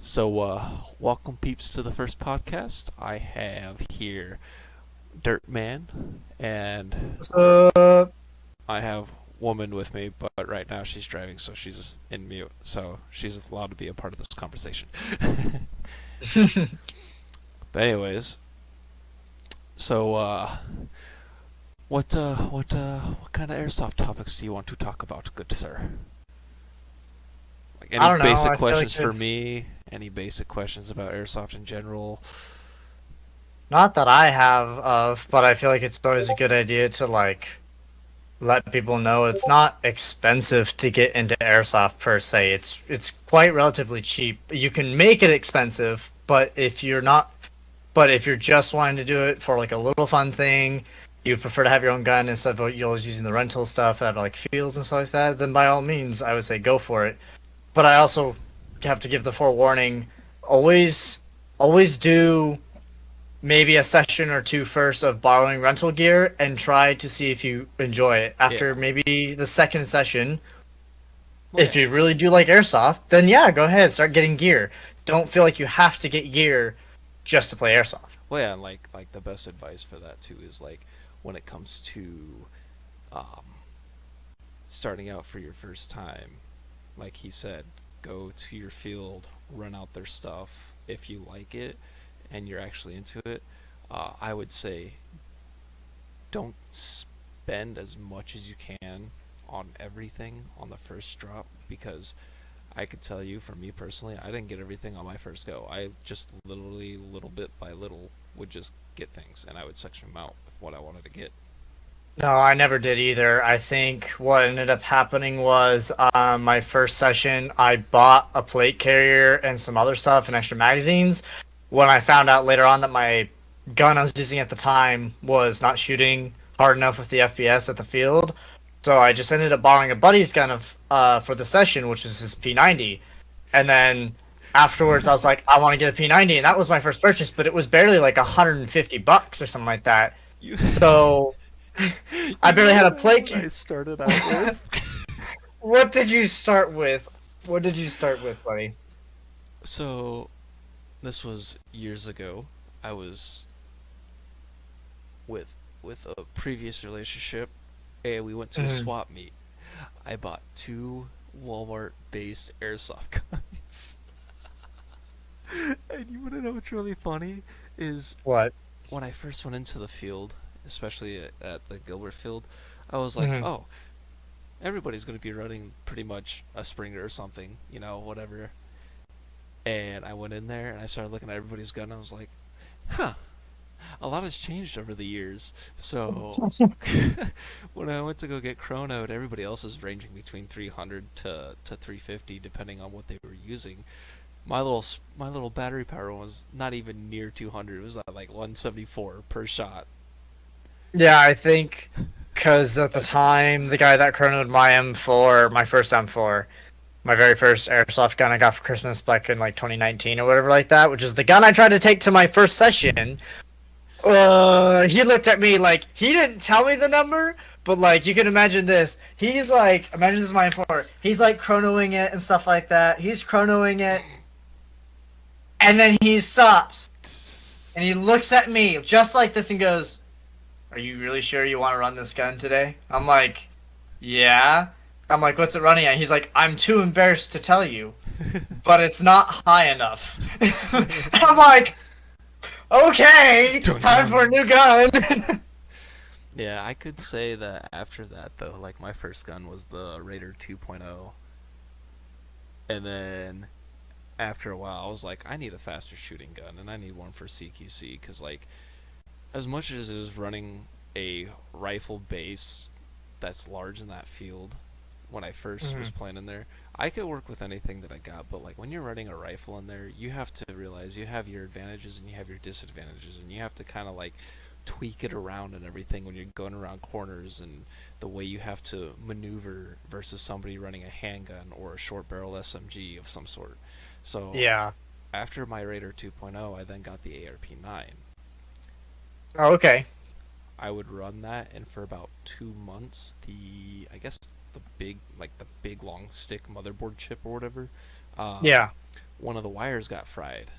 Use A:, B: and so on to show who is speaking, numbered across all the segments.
A: Welcome peeps to the first podcast. I have here DirtMann, and
B: Uh,
A: I have woman with me, but right now she's driving, so she's in mute, so she's allowed to be a part of this conversation. But anyways, so what kind of airsoft topics do you want to talk about, good sir? Like
B: I
A: any
B: don't know.
A: basic
B: I feel like
A: questions for me? Any basic questions about airsoft in general?
B: not that I have of, but I feel like it's always a good idea to let people know it's not expensive to get into airsoft per se. It's quite relatively cheap. You can make it expensive, but if you're just wanting to do it for like a little fun thing, you prefer to have your own gun instead of you always using the rental stuff at like fields and stuff like that, then by all means I would say go for it. But I also have to give the forewarning, always always do maybe a session or two first of borrowing rental gear and try to see if you enjoy it. After
A: Yeah.
B: maybe the second session,
A: Well,
B: if
A: yeah.
B: you really do like airsoft, then yeah, go ahead, start getting gear. Don't feel like you have to get gear just to play airsoft.
A: Well, yeah, and like the best advice for that too is like when it comes to um, starting out for your first time, like he said, go to your field, run out their stuff. If you like it and you're actually into it, I would say don't spend as much as you can on everything on the first drop because I could tell you, for me personally, I didn't get everything on my first go. I just literally, little bit by little, would just get things, and I would section them out with what I wanted to get.
B: No, I never did either. I think what ended up happening was my first session, I bought a plate carrier and some other stuff and extra magazines. When I found out later on that my gun I was using at the time was not shooting hard enough with the FPS at the field, so I just ended up borrowing a buddy's gun for the session, which was his P90. And then afterwards, I was like, I want to get a P90, and that was my first purchase, but it was barely like $150 or something like that.
A: You,
B: So I
A: you
B: barely
A: know
B: had a
A: what
B: plate.
A: I started out with?
B: What did you start with? What did you start with, buddy?
A: So this was years ago. I was with a previous relationship, and we went to a
B: Mhm.
A: swap meet. I bought two Walmart-based airsoft guns. And you want to know what's really funny is
B: What?
A: when I first went into the field, especially at the Gilbert field, I was like,
B: Hmm.
A: oh, everybody's going to be running pretty much a Springer or something, whatever. And I went in there and I started looking at everybody's gun. And I was like, huh, a lot has changed over the years. So when I went to go get chronoed, everybody else is ranging between 300 to 350 depending on what they were using. My little battery power was not even near 200. It was at like 174 per shot.
B: Yeah, I think because at the time, the guy that chronoed my M4, my first M4, my very first airsoft gun I got for Christmas back in like 2019 or whatever like that, which is the gun I tried to take to my first session. He looked at me like he didn't tell me the number, but like you can imagine this. He's like, imagine this is my M4. He's like chronoing it and stuff like that. He's chronoing it, and then he stops and he looks at me just like this and goes, "Are you really sure you want to run this gun today?" I'm like, "Yeah." I'm like, "What's it running at?" He's like, "I'm too embarrassed to tell you, but it's not high enough." I'm like, "Okay,
A: Dun
B: time for a
A: dun.
B: new gun."
A: Yeah, I could say that after that though, like my first gun was the Raider 2.0, and then after a while I was like, I need a faster shooting gun and I need one for CQC because like as much as it is running a rifle base that's large in that field, when I first was
B: Mhm.
A: playing in there, I could work with anything that I got, but like when you're running a rifle in there, you have to realize you have your advantages and you have your disadvantages, and you have to kind of like tweak it around and everything when you're going around corners and the way you have to maneuver versus somebody running a handgun or a short barrel SMG of some sort. So
B: Yeah.
A: after my Raider 2.0, I then got the ARP9.
B: Oh, okay.
A: I would run that, and for about 2 months, I guess the big long stick motherboard chip or whatever, um,
B: Yeah.
A: one of the wires got fried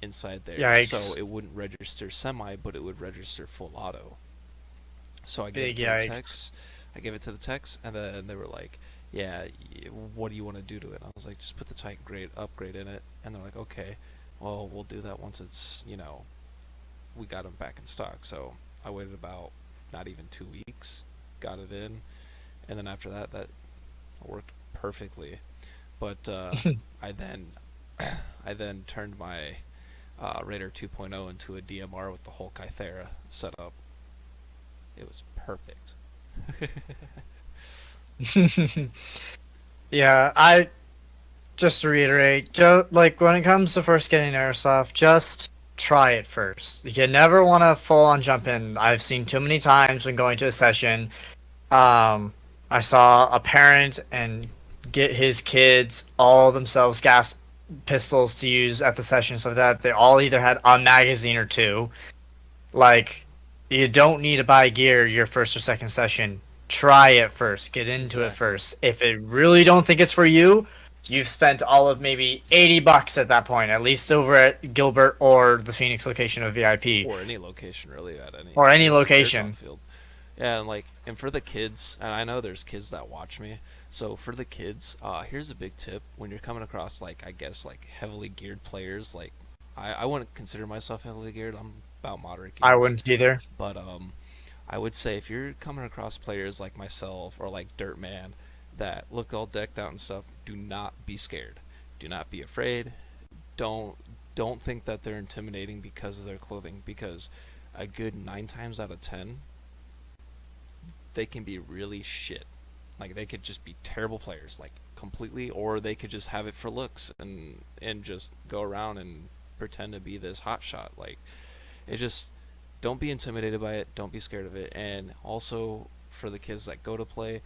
A: inside there, so
B: Yikes.
A: it wouldn't register semi, but it would register full auto. So I gave it
B: Big
A: to the
B: yikes.
A: techs. I gave it to the techs, and then they were like, "Yeah, what do you want to do to it?" And I was like, "Just put the Titan grade upgrade in it." And they're like, "Okay, well, we'll do that once it's we got them back in stock." So I waited about not even 2 weeks, got it in, and then after that, that worked perfectly. But I then I then turned my Raider 2.0 into a DMR with the whole Kythera set up. It was perfect.
B: Yeah, I just to reiterate, like when it comes to first getting airsoft, just try it first. You never want to full on jump in. I've seen too many times when going to a session. Um, I saw a parent and get his kids all themselves gas pistols to use at the session, so that they all either had a magazine or two. Like, you don't need to buy gear your first or second session. Try it first. Get into it
A: Exactly.
B: first. If it really don't think it's for you, you've spent all of maybe $80 at that point, at least over at Gilbert or the Phoenix location of VIP
A: Or any location really at any
B: or any
A: airsoft
B: location.
A: field. Yeah, and for the kids, and I know there's kids that watch me. So for the kids, here's a big tip: when you're coming across I guess heavily geared players, I wouldn't consider myself heavily geared. I'm about moderate
B: I
A: geared,
B: wouldn't either.
A: but I would say if you're coming across players like myself or like DirtMann that look all decked out and stuff, do not be scared. Do not be afraid. Don't don't think that they're intimidating because of their clothing, because a good 9 times out of 10 they can be really shit. Like they could just be terrible players, like completely, or they could just have it for looks and just go around and pretend to be this hot shot. Like it just don't be intimidated by it. Don't be scared of it. And also for the kids that go to play,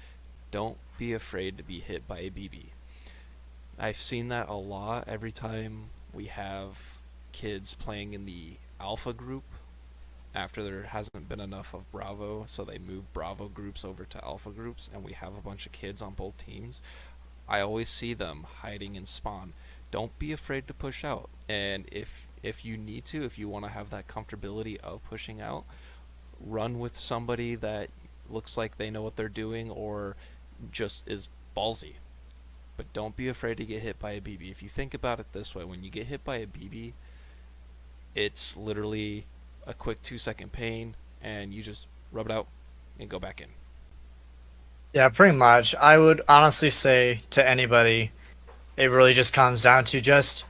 A: don't be afraid to be hit by a BB. I've seen that a lot every time we have kids playing in the alpha group after there hasn't been enough of Bravo, so they move Bravo groups over to Alpha groups, and we have a bunch of kids on both teams. I always see them hiding in spawn. Don't be afraid to push out, and if you need to, if you want to have that comfortability of pushing out, run with somebody that looks like they know what they're doing or just is ballsy. But don't be afraid to get hit by a BB. If you think about it this way, when you get hit by a BB, it's literally a quick 2 second pain, and you just rub it out and go back in.
B: Yeah, pretty much. I would honestly say to anybody, it really just comes down to just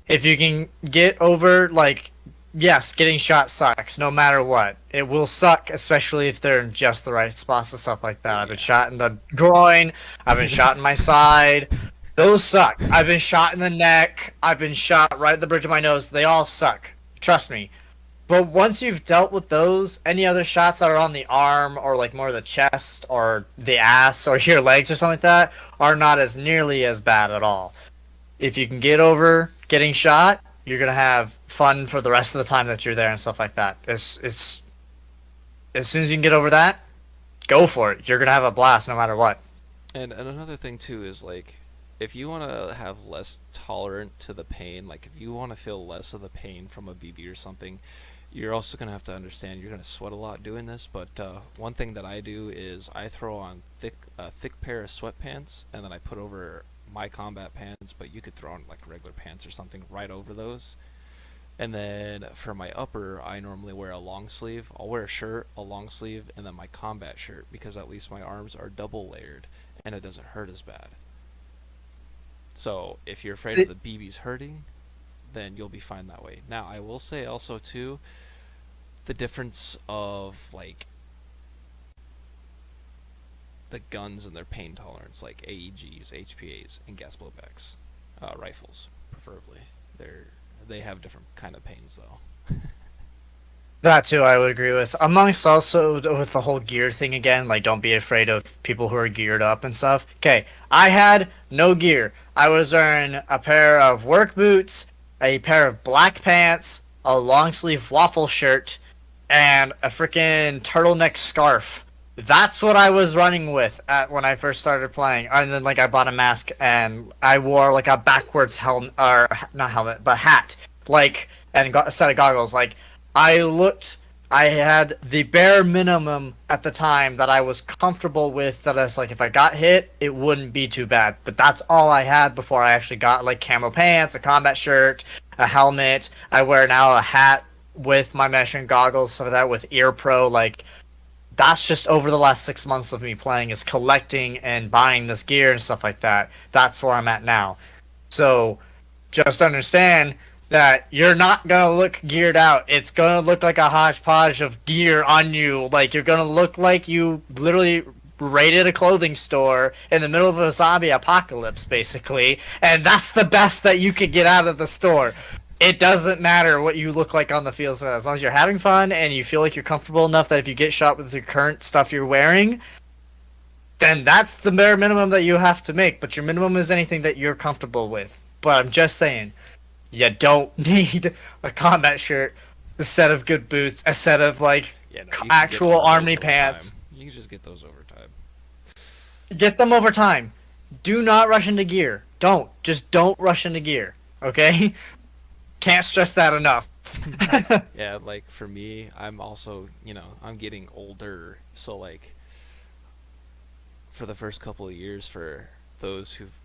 B: if you can get over, like, yes, getting shot sucks no matter what. It will suck, especially if they're in just the right spots and stuff like that.
A: Oh
B: I've been
A: yeah.
B: shot in the groin, I've been shot in my side. Those suck. I've been shot in the neck, I've been shot right at the bridge of my nose. They all suck. Trust me. But once you've dealt with those, any other shots that are on the arm or like more the chest or the ass or your legs or something like that are not as nearly as bad at all. If you can get over getting shot, you're gonna have fun for the rest of the time that you're there and stuff like that. It's as soon as you can get over that, go for it. You're gonna have a blast no matter what.
A: And another thing too is if you want to have less tolerant to the pain, like if you want to feel less of the pain from a BB or something, you're also going to have to understand you're going to sweat a lot doing this. But one thing that I do is I throw on a thick pair of sweatpants, and then I put over my combat pants, but you could throw on like regular pants or something right over those. And then for my upper, I normally wear a long sleeve. I'll wear a shirt, a long sleeve, and then my combat shirt, because at least my arms are double layered and it doesn't hurt as bad. So if you're afraid of
B: See,
A: the BBs hurting, then you'll be fine that way. Now, I will say also too, the difference of the guns and their pain tolerance, like AEGs, HPAs, and gas blowbacks, rifles, preferably. They have different kind of pains though.
B: that too, I would agree with. Amongst also with the whole gear thing again, like don't be afraid of people who are geared up and stuff. Okay, I had no gear. I was wearing a pair of work boots, a pair of black pants, a long sleeve waffle shirt, and a freaking turtleneck scarf. That's what I was running with at when I first started playing. And then like I bought a mask and I wore like a backwards helmet or not helmet, but hat. Like and got a set of goggles. Like I looked I had the bare minimum at the time that I was comfortable with that I was like if I got hit, it wouldn't be too bad. But that's all I had before I actually got like camo pants, a combat shirt, a helmet. I wear now a hat with my mesh and goggles, some of that with ear pro like that's just over the last 6 months of me playing is collecting and buying this gear and stuff like that. That's where I'm at now. So just understand that you're not gonna look geared out. It's gonna look like a hodgepodge of gear on you. Like you're gonna look like you literally raided a clothing store in the middle of a zombie apocalypse, basically. And that's the best that you could get out of the store. It doesn't matter what you look like on the field, so as long as you're having fun and you feel like you're comfortable enough that if you get shot with the current stuff you're wearing, then that's the bare minimum that you have to make. But your minimum is anything that you're comfortable with. But I'm just saying, you don't need a combat shirt, a set of good boots, a set of like
A: Yeah, no, you can get
B: actual
A: all those
B: army
A: over time.
B: pants.
A: You can just get those over time.
B: Get them over time. Do not rush into gear. Just don't rush into gear. Okay? Can't stress that enough.
A: Yeah, like for me, I'm also, I'm getting older, so like for the first couple of years, for those who've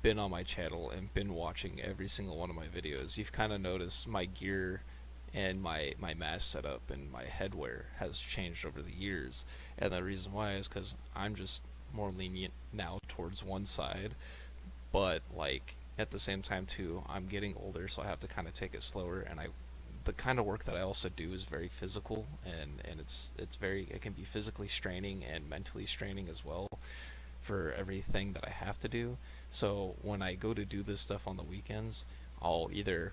A: been on my channel and been watching every single one of my videos, you've kind of noticed my gear and my mask setup and my headwear has changed over the years. And the reason why is because I'm just more lenient now towards one side, but like at the same time too, I'm getting older, so I have to kind of take it slower. And the kind of work that I also do is very physical, and it's very, it can be physically straining and mentally straining as well for everything that I have to do. So when I go to do this stuff on the weekends, I'll either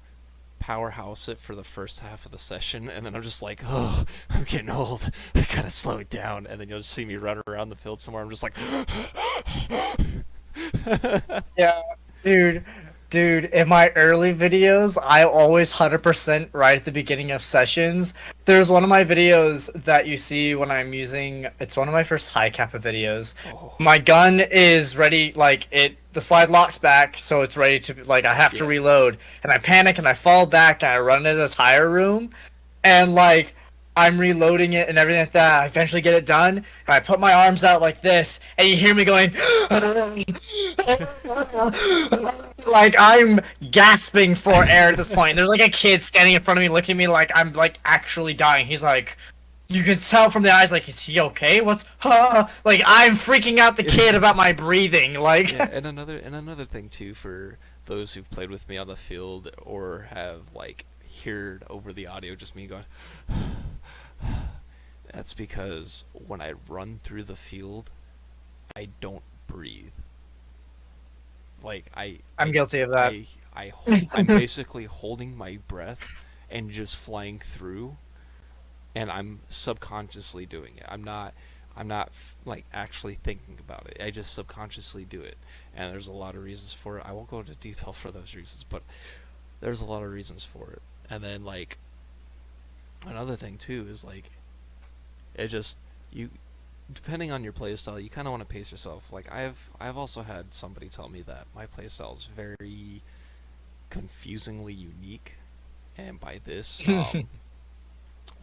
A: powerhouse it for the first half of the session, and then I'm just like, oh, I'm getting old. I gotta slow it down, and then you'll just see me run around the field somewhere. I'm just like,
B: Yeah, dude, in my early videos, I always 100% right at the beginning of sessions. There's one of my videos that you see when I'm using, it's one of my first high kappa videos.
A: oh,
B: My gun is ready, like the slide locks back, so it's ready to, like, I have to
A: yeah,
B: reload. And I panic and I fall back and I run into the tire room and like I'm reloading it and everything like that. I eventually get it done, and I put my arms out like this, and you hear me going, like I'm gasping for air at this point. There's like a kid standing in front of me, looking at me like I'm like actually dying. He's like, you can tell from the eyes, like, is he okay? What's like I'm freaking out the kid about my breathing, like.
A: yeah. And another thing too, for those who've played with me on the field or have like heard over the audio just me going, that's because when I run through the field, I don't breathe. Like
B: I'm guilty of that.
A: I'm basically holding my breath and just flying through, and I'm subconsciously doing it. I'm not like actually thinking about it. I just subconsciously do it, and there's a lot of reasons for it. I won't go into detail for those reasons, but there's a lot of reasons for it. And then like another thing too is like it just you depending on your playstyle, you kind of want to pace yourself. Like I've also had somebody tell me that my playstyle is very confusingly unique, and by this,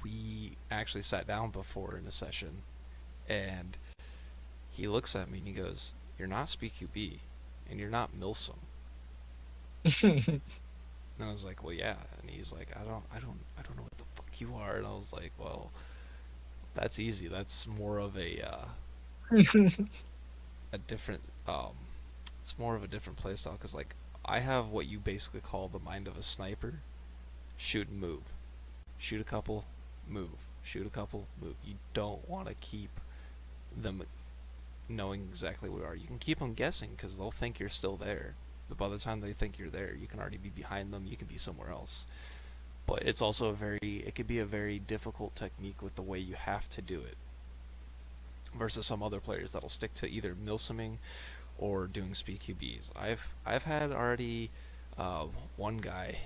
A: we actually sat down before in a session, and he looks at me and he goes, "You're not SpeakQB, and you're not Milsom." And I was like, "Well, yeah." And he's like, "I don't know what the fuck you are." And I was like, "Well, that's easy. That's more of a different it's more of a different playstyle, because like I have what you basically call the mind of a sniper: shoot and move, shoot a couple, move, shoot a couple, move. You don't want to keep them knowing exactly where you are. You can keep them guessing because they'll think you're still there, but by the time they think you're there, you can already be behind them. You can be somewhere else. But it's also it could be a very difficult technique with the way you have to do it, versus some other players that'll stick to either milsiming or doing speed QBs. I've had already one guy,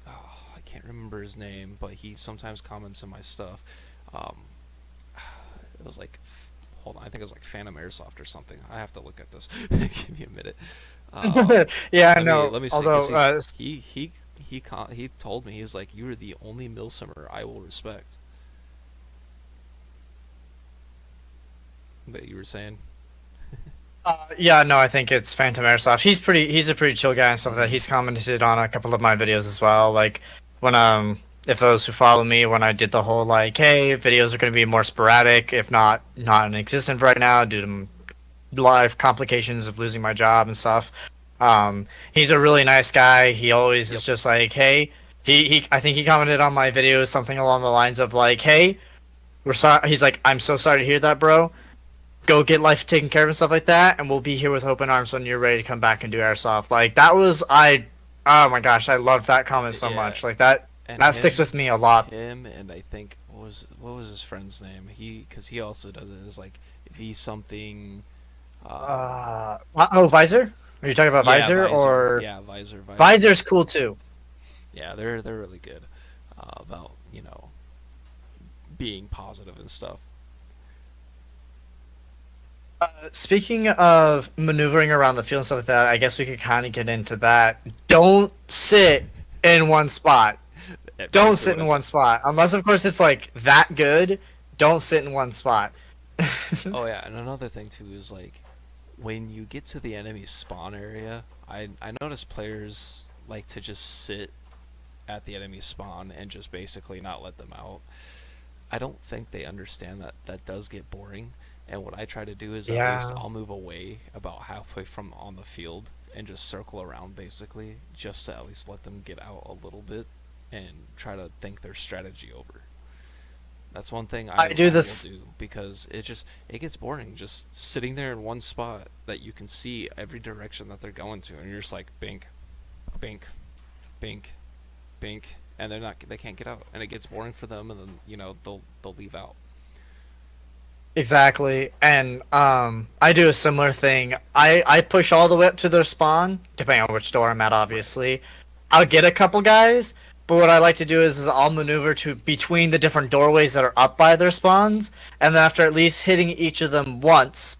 A: I can't remember his name, but he sometimes comments on my stuff. It was like hold on, I think it was like Phantom Airsoft or something. I have to look at this. Give me a minute. Um,
B: Yeah, I
A: let
B: know.
A: me see, because
B: Although,
A: he told me, he's like, you are the only milsimer I will respect. But you were saying,
B: yeah, no, I think it's Phantom Airsoft. He's a pretty chill guy and stuff like that.
A: mm-hmm.
B: He's commented on a couple of my videos as well. Like when if those who follow me, when I did the whole like, hey, videos are going to be more sporadic, if not non-existent right now due to life complications of losing my job and stuff. He's a really nice guy. He always
A: Yep,
B: is just like, hey, he I think he commented on my videos something along the lines of like, hey, we're sorry. He's like, I'm so sorry to hear that, bro. Go get life taken care of and stuff like that, and we'll be here with open arms when you're ready to come back and do airsoft. Like that was I. Oh my gosh, I loved that comment so
A: yeah,
B: much. Like that
A: and
B: that sticks with me a lot.
A: him, and I think what was his friend's name? Because he also does it as like V something. Um,
B: Oh, Visor? Are you talking about
A: yeah,
B: Visor
A: Visor.
B: or
A: Yeah, Visor.
B: Visor's cool too?
A: Yeah, they're really good about being positive and stuff.
B: Speaking of maneuvering around the field and stuff like that, I guess we could kind of get into that. Don't sit in one spot. Don't
A: Basically,
B: sit
A: what I
B: in
A: said.
B: one spot. Unless, of course, it's like that good. Don't sit in one spot.
A: Oh yeah, and another thing too is like when you get to the enemy spawn area, I notice players like to just sit at the enemy spawn and just basically not let them out. I don't think they understand that that does get boring. And what I try to do is at least
B: Yeah,
A: I'll move away about halfway from on the field and just circle around basically, just to at least let them get out a little bit and try to think their strategy over. That's one thing
B: I do
A: I will
B: this.
A: do because it gets boring just sitting there in one spot that you can see every direction that they're going to, and you're just like bink, bink, bink, bink, and they can't get out, and it gets boring for them, and then they'll leave out.
B: Exactly. And I do a similar thing. I push all the way up to their spawn, depending on which door I'm at,
A: Right.
B: obviously. I'll get a couple guys, but what I like to do is I'll maneuver to between the different doorways that are up by their spawns, and then after at least hitting each of them once,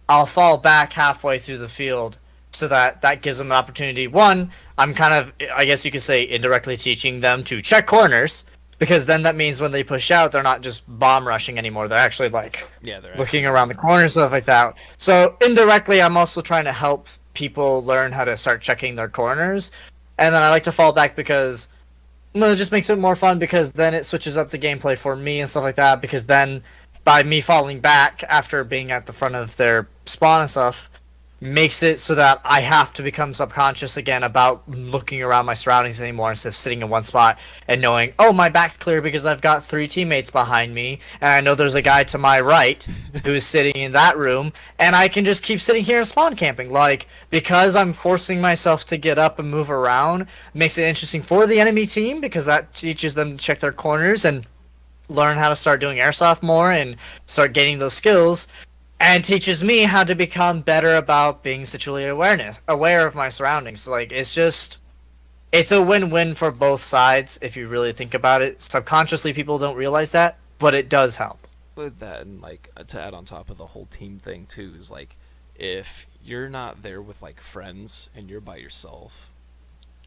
B: I'll fall back halfway through the field so that that gives them an opportunity. One, I'm kind of, I guess you could say, indirectly teaching them to check corners because then that means when they push out, they're not just bomb rushing anymore. They're actually like
A: Yeah, they're actually
B: looking around the
A: moving.
B: corners, stuff like that. So indirectly, I'm also trying to help people learn how to start checking their corners. And then I like to fall back because well, it just makes it more fun because then it switches up the gameplay for me and stuff like that. Because then, by me falling back after being at the front of their spawn and stuff, makes it so that I have to become subconscious again about looking around my surroundings anymore instead of sitting in one spot and knowing, oh, my back's clear because I've got three teammates behind me, and I know there's a guy to my right who is sitting in that room, and I can just keep sitting here and spawn camping. Like, because I'm forcing myself to get up and move around, makes it interesting for the enemy team because that teaches them to check their corners and learn how to start doing airsoft more and start gaining those skills and teaches me how to become better about being situationally aware of my surroundings. Like it's a win-win for both sides if you really think about it. Subconsciously people don't realize that, but it does help.
A: With that, and like to add on top of the whole team thing too, is like if you're not there with like friends and you're by yourself,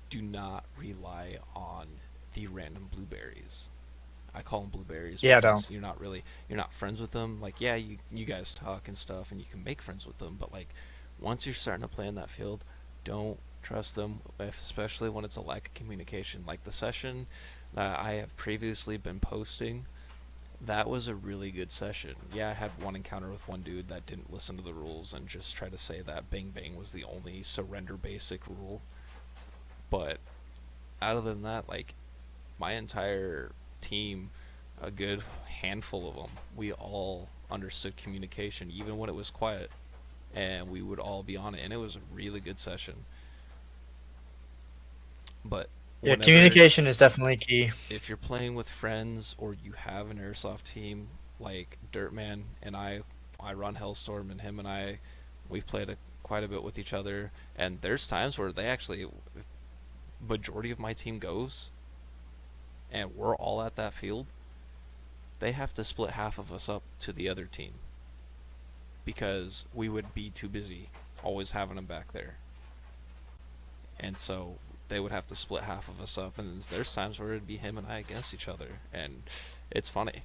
A: do not rely on the random blueberries. I call them blueberries
B: Yeah, don't.
A: because you're not friends with them. Like yeah, you guys talk and stuff, and you can make friends with them. But like once you're starting to play in that field, don't trust them, especially when it's a lack of communication. Like the session that I have previously been posting, that was a really good session. Yeah, I had one encounter with one dude that didn't listen to the rules and just tried to say that Bang Bang was the only surrender basic rule. But other than that, like my entire team, a good handful of them, we all understood communication, even when it was quiet, and we would all be on it, and it was a really good session. But
B: Yeah,
A: whenever,
B: communication is definitely key.
A: if you're playing with friends or you have an airsoft team like DirtMann and I run Hellstorm, and him and we've played quite a bit with each other, and there's times where they actually majority of my team goes and we're all at that field, they have to split half of us up to the other team because we would be too busy always having him back there. And so they would have to split half of us up, and there's times where it'd be him and I against each other, and it's funny.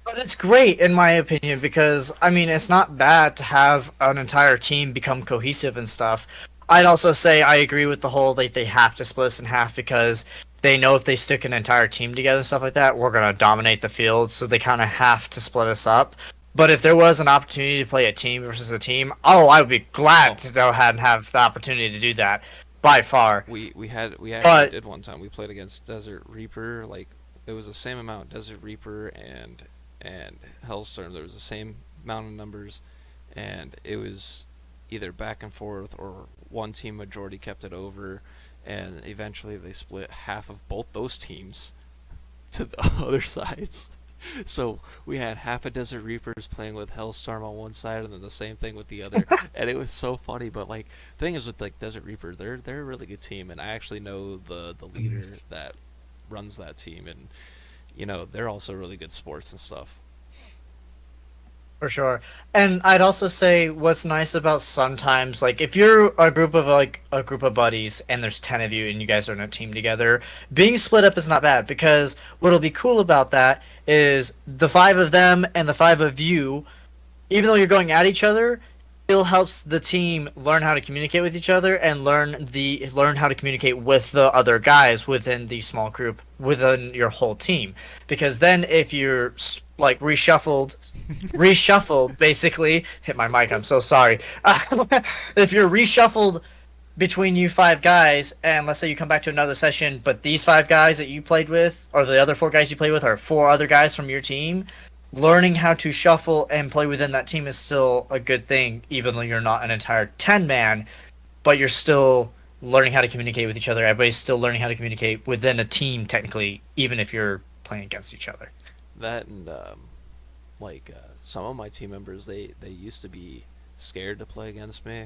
B: But it's great in my opinion because I mean it's not bad to have an entire team become cohesive and stuff. I'd also say I agree with the whole like they have to split us in half because they know if they stick an entire team together and stuff like that, we're gonna dominate the field. So they kind of have to split us up. But if there was an opportunity to play a team versus a team, oh, I would be glad
A: Oh,
B: to go ahead and have the opportunity to do that by far.
A: we actually
B: But
A: did one time. We played against Desert Reaper. Like it was the same amount. Desert Reaper and Hellstorm. There was the same amount of numbers, and it was either back and forth or one team majority kept it over, and eventually they split half of both those teams to the other sides. So we had half a Desert Reapers playing with Hellstorm on one side, and then the same thing with the other, and it was so funny. But like, the thing is with like Desert Reaper, they're a really good team, and I actually know the leader that runs that team, and they're also really good sports and stuff.
B: for sure. And I'd also say what's nice about sometimes like if you're a group of like a group of buddies and there's 10 of you and you guys are in a team together, being split up is not bad because what'll be cool about that is the 5 of them and the 5 of you, even though you're going at each other, still helps the team learn how to communicate with each other and learn how to communicate with the other guys within the small group within your whole team. Because then if you're like reshuffled basically, hit my mic. I'm so sorry. If you're reshuffled between you 5 guys, and let's say you come back to another session, but these 5 guys that you played with, or the other 4 guys you played with, are 4 other guys from your team, learning how to shuffle and play within that team is still a good thing, even though you're not an entire 10 man, but you're still learning how to communicate with each other. Everybody's still learning how to communicate within a team, technically, even if you're playing against each other.
A: That and like some of my team members, they used to be scared to play against me,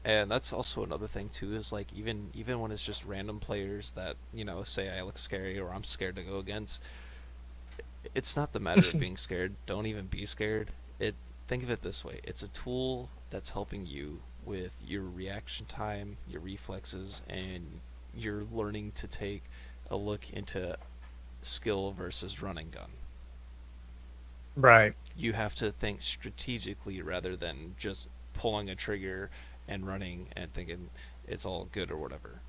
A: and that's also another thing too. Is like even when it's just random players that say I look scary or I'm scared to go against, it's not the matter of being scared. Don't even be scared. It Think of it this way: it's a tool that's helping you with your reaction time, your reflexes, and you're learning to take a look into skill versus running gun.
B: Right.
A: You have to think strategically rather than just pulling a trigger and running and thinking it's all good or whatever.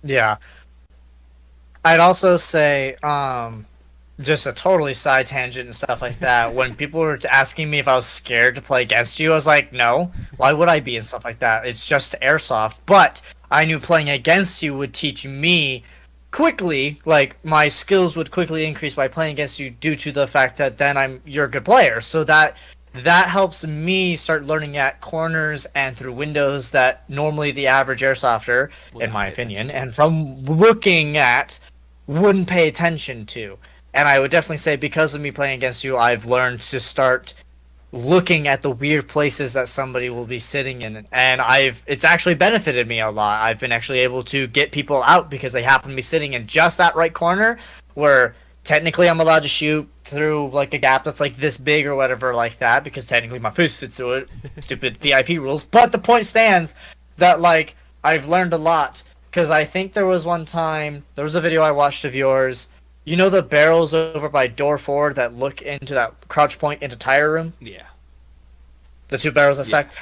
B: Yeah. I'd also say, just a totally side tangent and stuff like that. When people were asking me if I was scared to play against you, I was like, no. Why would I be and stuff like that? It's just airsoft. But I knew playing against you would teach me quickly, like my skills would quickly increase by playing against you due to the fact that then you're a good player. So that helps me start learning at corners and through windows that normally the average airsofter,
A: Would
B: in
A: not
B: my
A: pay attention
B: opinion,
A: to.
B: and from looking at wouldn't pay attention to. And I would definitely say because of me playing against you, I've learned to start looking at the weird places that somebody will be sitting in, and it's actually benefited me a lot. I've been actually able to get people out because they happen to be sitting in just that right corner where technically I'm allowed to shoot through like a gap that's like this big or whatever like that because technically my face fits through it. Stupid VIP rules. But the point stands that like I've learned a lot because I think there was one time there was a video I watched of yours. You know the barrels over by door 4 that look into that crouch point into tire room?
A: Yeah.
B: The 2 barrels that
A: Yeah.
B: stack.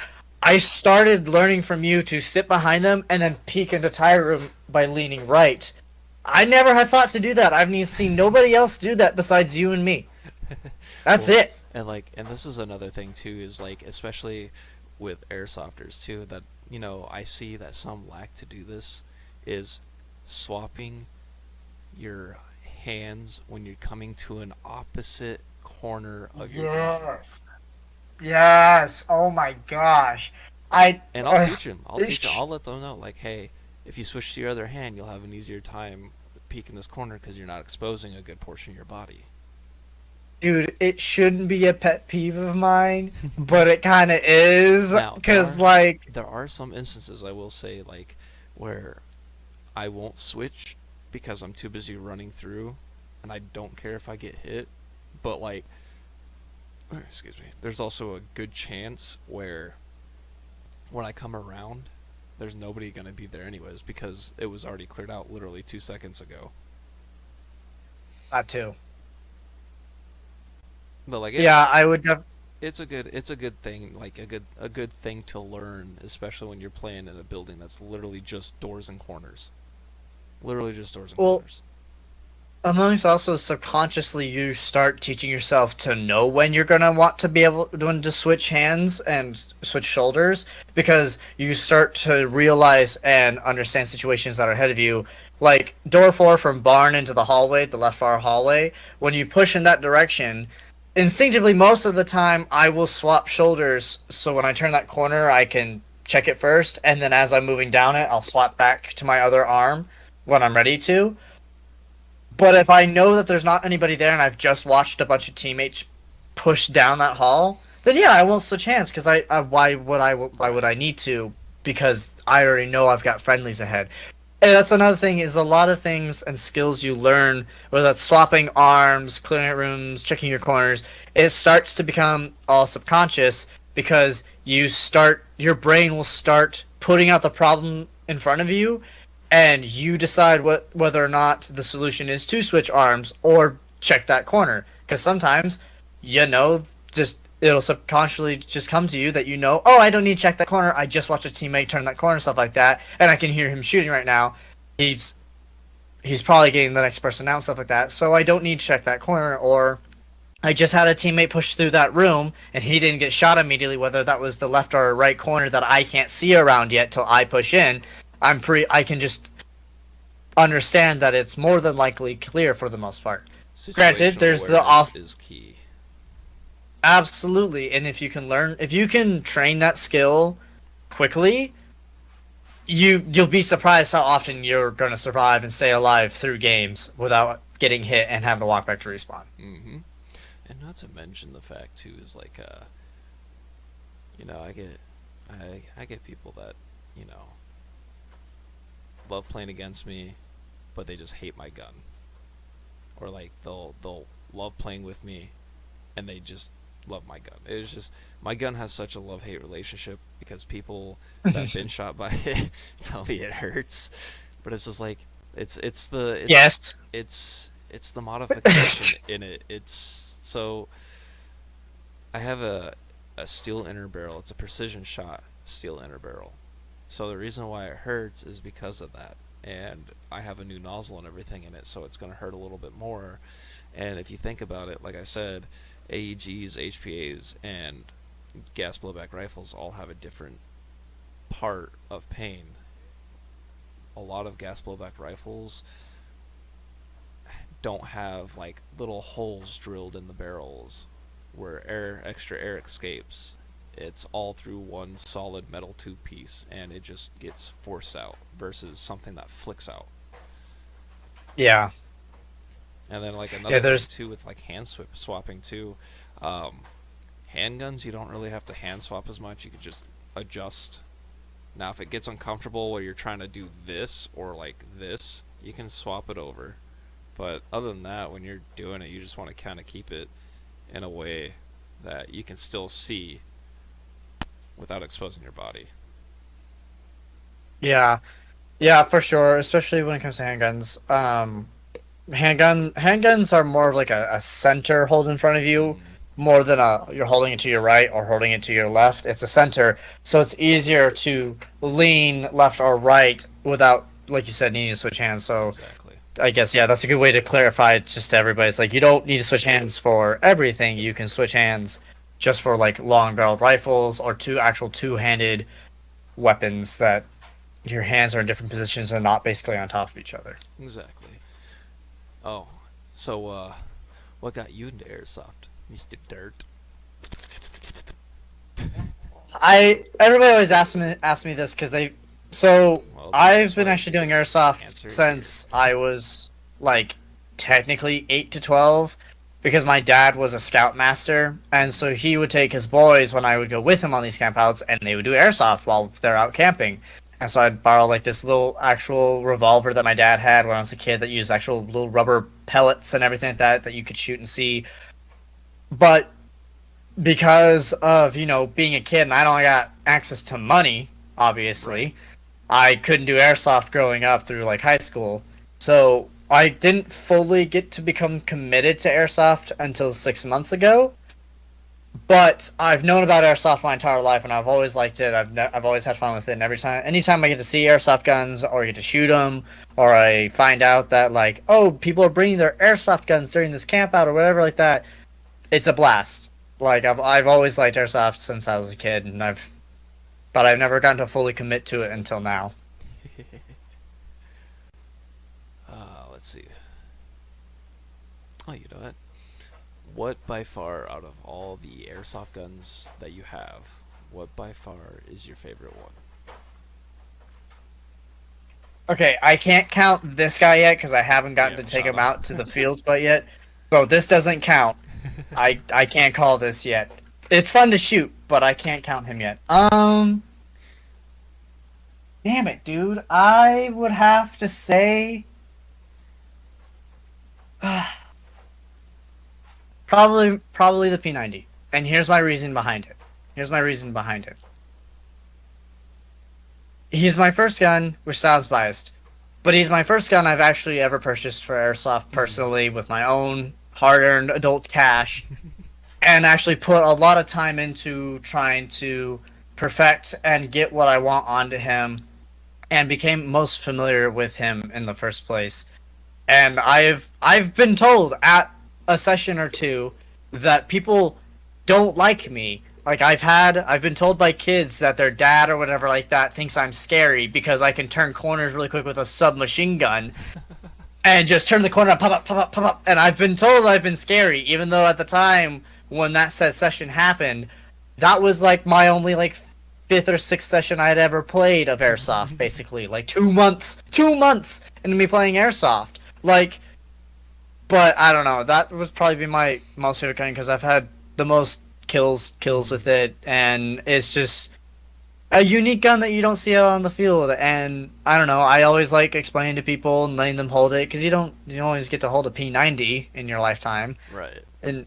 B: I started learning from you to sit behind them and then peek into tire room by leaning right. I never had thought to do that. I've seen nobody else do that besides you and me. That's
A: Well,
B: it.
A: and this is another thing too is like especially with airsofters too that I see that some lack to do this is swapping your hands when you're coming to an opposite corner of your gun.
B: Yes. Yes. Oh my gosh. I.
A: And I'll teach them. I'll teach them.
B: Sh-
A: I'll let them know like, hey, if you switch to your other hand, you'll have an easier time peeking this corner because you're not exposing a good portion of your body.
B: Dude, it shouldn't be a pet peeve of mine, but it kind of is.
A: Now
B: Because, like,
A: there are some instances I will say like where I won't switch because I'm too busy running through, and I don't care if I get hit. But like excuse me, there's also a good chance where when I come around, there's nobody going to be there anyways because it was already cleared out literally 2 seconds ago.
B: That too.
A: But like
B: Yeah, I would.
A: it's a good thing, like a good thing to learn, especially when you're playing in a building that's literally just doors and corners. Literally just doors and
B: Well,
A: corners.
B: amongst also subconsciously, you start teaching yourself to know when you're gonna want to be able when to switch hands and switch shoulders because you start to realize and understand situations that are ahead of you. Like door 4 from barn into the hallway, the left far hallway. When you push in that direction, instinctively, most of the time, I will swap shoulders. So when I turn that corner, I can check it first, and then as I'm moving down it, I'll swap back to my other arm when I'm ready to. But if I know that there's not anybody there and I've just watched a bunch of teammates push down that hall, then yeah, I won't switch hands because why would
A: Right.
B: I need to? Because I already know I've got friendlies ahead. And that's another thing is a lot of things and skills you learn, whether that's swapping arms, clearing rooms, checking your corners, it starts to become all subconscious because your brain will start putting out the problem in front of you and you decide whether or not the solution is to switch arms or check that corner. Because sometimes, you know, just it'll subconsciously just come to you that you know, oh, I don't need to check that corner. I just watched a teammate turn that corner, stuff like that, and I can hear him shooting right now. He's he's probably getting the next person out, stuff like that. So I don't need to check that corner. Or I just had a teammate push through that room and he didn't get shot immediately, whether that was the left or right corner that I can't see around yet till I push in. I can just understand that it's more than likely clear for the most part. Granted,
A: Situational
B: there's the
A: awareness
B: off.
A: is key.
B: Absolutely, and if you can train that skill quickly, you'll be surprised how often you're gonna survive and stay alive through games without getting hit and having to walk back to respawn.
A: Mm-hmm. And not to mention the fact too is like you know, I get people that, you know, love playing against me, but they just hate my gun. Or like they'll love playing with me and they just love my gun. It's just my gun has such a love hate relationship because people that have been shot by it tell me it hurts, but it's just like
B: Yes.
A: it's the modification in it. It's so I have a steel inner barrel. It's a precision shot steel inner barrel. So the reason why it hurts is because of that. And I have a new nozzle and everything in it, so it's going to hurt a little bit more. And if you think about it, like I said, AEGs, HPAs, and gas blowback rifles all have a different part of pain. A lot of gas blowback rifles don't have like little holes drilled in the barrels where extra air escapes. It's all through one solid metal tube piece and it just gets forced out versus something that flicks out.
B: Yeah.
A: And then like
B: Yeah.
A: another thing
B: There's.
A: too with like swapping too, um, handguns you don't really have to hand swap as much. You could just adjust. Now if it gets uncomfortable where you're trying to do this or like this, you can swap it over. But other than that, when you're doing it, you just want to kind of keep it in a way that you can still see without exposing your body.
B: Yeah. Yeah, for sure. Especially when it comes to handguns. Handguns are more of like a center hold in front of you
A: Mm,
B: more than a you're holding it to your right or holding it to your left. It's a center, so it's easier to lean left or right without, like you said, needing to switch hands. So
A: exactly.
B: I guess yeah, that's a good way to clarify it just to everybody. It's like you don't need to switch hands for everything. You can switch hands just for like long barreled rifles or two-handed weapons that your hands are in different positions and not basically on top of each other.
A: Exactly. Oh, so what got you into airsoft? Mr. Dirt.
B: I everybody always asks me this because they so
A: Well, then
B: I've
A: guess
B: been
A: what?
B: actually doing
A: The
B: airsoft
A: answer is here.
B: since I was like technically 8 to 12 because my dad was a scoutmaster and so he would take his boys when I would go with him on these campouts and they would do airsoft while they're out camping. And so I'd borrow like this little actual revolver that my dad had when I was a kid that used actual little rubber pellets and everything like that that you could shoot and see. But because of, being a kid and I don't got access to money,
A: Right.
B: obviously, I couldn't do airsoft growing up through like high school. So I didn't fully get to become committed to airsoft until 6 months ago. But I've known about airsoft my entire life, and I've always liked it. I've always had fun with it. And anytime I get to see airsoft guns, or I get to shoot them, or I find out that like, oh, people are bringing their airsoft guns during this camp out or whatever like that, it's a blast. Like I've always liked airsoft since I was a kid, and I've never gotten to fully commit to it until now.
A: Let's see. Oh, you know what? What by far out of all the airsoft guns that you have, what by far is your favorite one?
B: Okay, I can't count this guy yet because I haven't gotten
A: Yeah,
B: to
A: the
B: take him
A: shadow.
B: out to the field but yet. So this doesn't count. I can't call this yet. It's fun to shoot, but I can't count him yet. Damn it, dude. I would have to say probably the P90. And here's my reason behind it. Here's my reason behind it. He's my first gun, which sounds biased, but he's my first gun I've actually ever purchased for airsoft personally with my own hard-earned adult cash, and actually put a lot of time into trying to perfect and get what I want onto him, and became most familiar with him in the first place. And I've been told at a session or two that people don't like me. Like I've been told by kids that their dad or whatever like that thinks I'm scary because I can turn corners really quick with a submachine gun and just turn the corner and pop up, pop up, pop up. And I've been told I've been scary, even though at the time when that said session happened, that was like my only like fifth or sixth session I'd ever played of airsoft. Basically, like 2 months into me playing airsoft. Like, but I don't know. That would probably be my most favorite gun because I've had the most kills with it, and it's just a unique gun that you don't see out on the field. And I don't know. I always like explaining to people and letting them hold it because you don't always get to hold a P90 in your lifetime.
A: Right.
B: And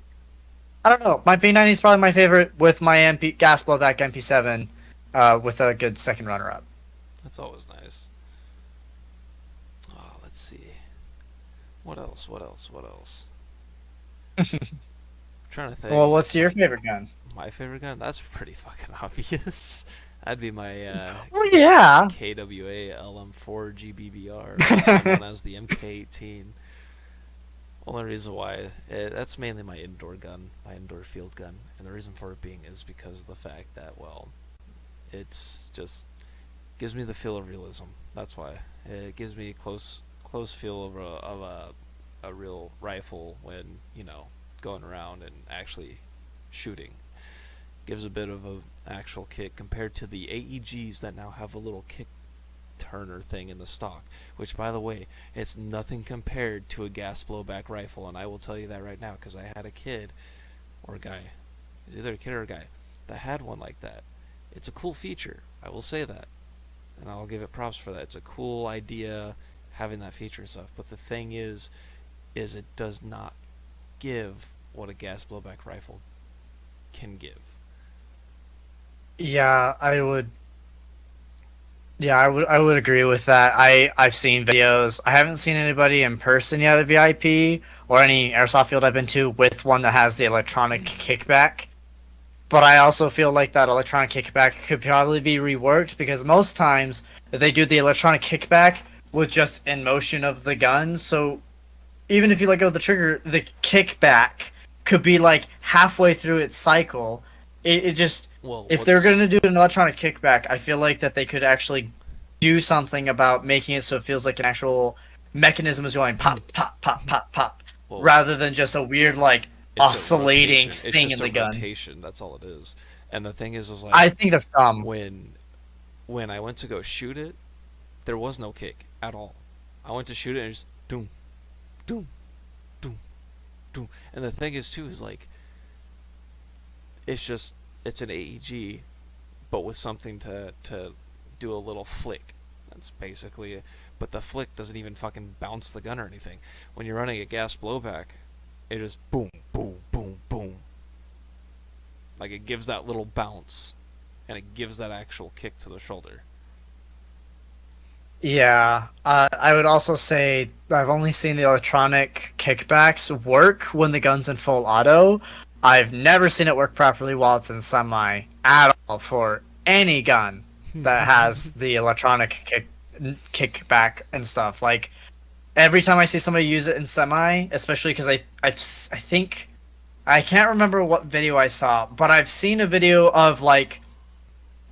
B: I don't know. My P90 is probably my favorite with my MP gas blowback MP7, with a good second runner up.
A: That's always nice. Oh, let's see. What else? What else? What else? I'm trying to
B: Well,
A: think.
B: what's your favorite gun?
A: My favorite gun? That's pretty fucking obvious. That'd be my
B: Well, yeah.
A: KWA LM4 GBBR, also known as the MK18. Only reason why that's mainly my indoor gun, my indoor field gun, and the reason for it being is because of the fact that it's just gives me the feel of realism. That's why it gives me a close feel of a real rifle when going around and actually shooting. Gives a bit of a actual kick compared to the AEGs that now have a little kick turner thing in the stock, which by the way, it's nothing compared to a gas blowback rifle, and I will tell you that right now because I had a kid or a guy, it's either a kid or a guy, that had one like that. It's a cool feature, I will say that, and I'll give it props for that. It's a cool idea having that feature and stuff, but the thing is it does not give what a gas blowback rifle can give.
B: Yeah, I would. Yeah, I would agree with that. I've seen videos. I haven't seen anybody in person yet at VIP or any airsoft field I've been to with one that has the electronic kickback. But I also feel like that electronic kickback could probably be reworked because most times they do the electronic kickback with just in motion of the gun. So even if you let go of the trigger, the kickback could be like halfway through its cycle. It just,
A: Well,
B: if they're
A: what's
B: going to do an electronic kickback, I feel like that they could actually do something about making it so it feels like an actual mechanism is going pop, pop, pop, pop, pop,
A: well,
B: rather than just a weird like
A: it's a
B: oscillating
A: rotation. It's
B: thing in
A: just a
B: the gun.
A: rotation. That's all it is. And the thing is like
B: I think that's dumb.
A: when when I went to go shoot it, there was no kick at all. I went to shoot it and just doom, doom, doom, doom. And the thing is too is like it's an AEG, but with something to do a little flick. That's basically it. But the flick doesn't even fucking bounce the gun or anything. When you're running a gas blowback, it just boom, boom, boom, boom. Like it gives that little bounce, and it gives that actual kick to the shoulder.
B: Yeah, I would also say I've only seen the electronic kickbacks work when the gun's in full auto. I've never seen it work properly while it's in semi at all for any gun that has the electronic kickback and stuff. Like every time I see somebody use it in semi, especially because I think I can't remember what video I saw, but I've seen a video of like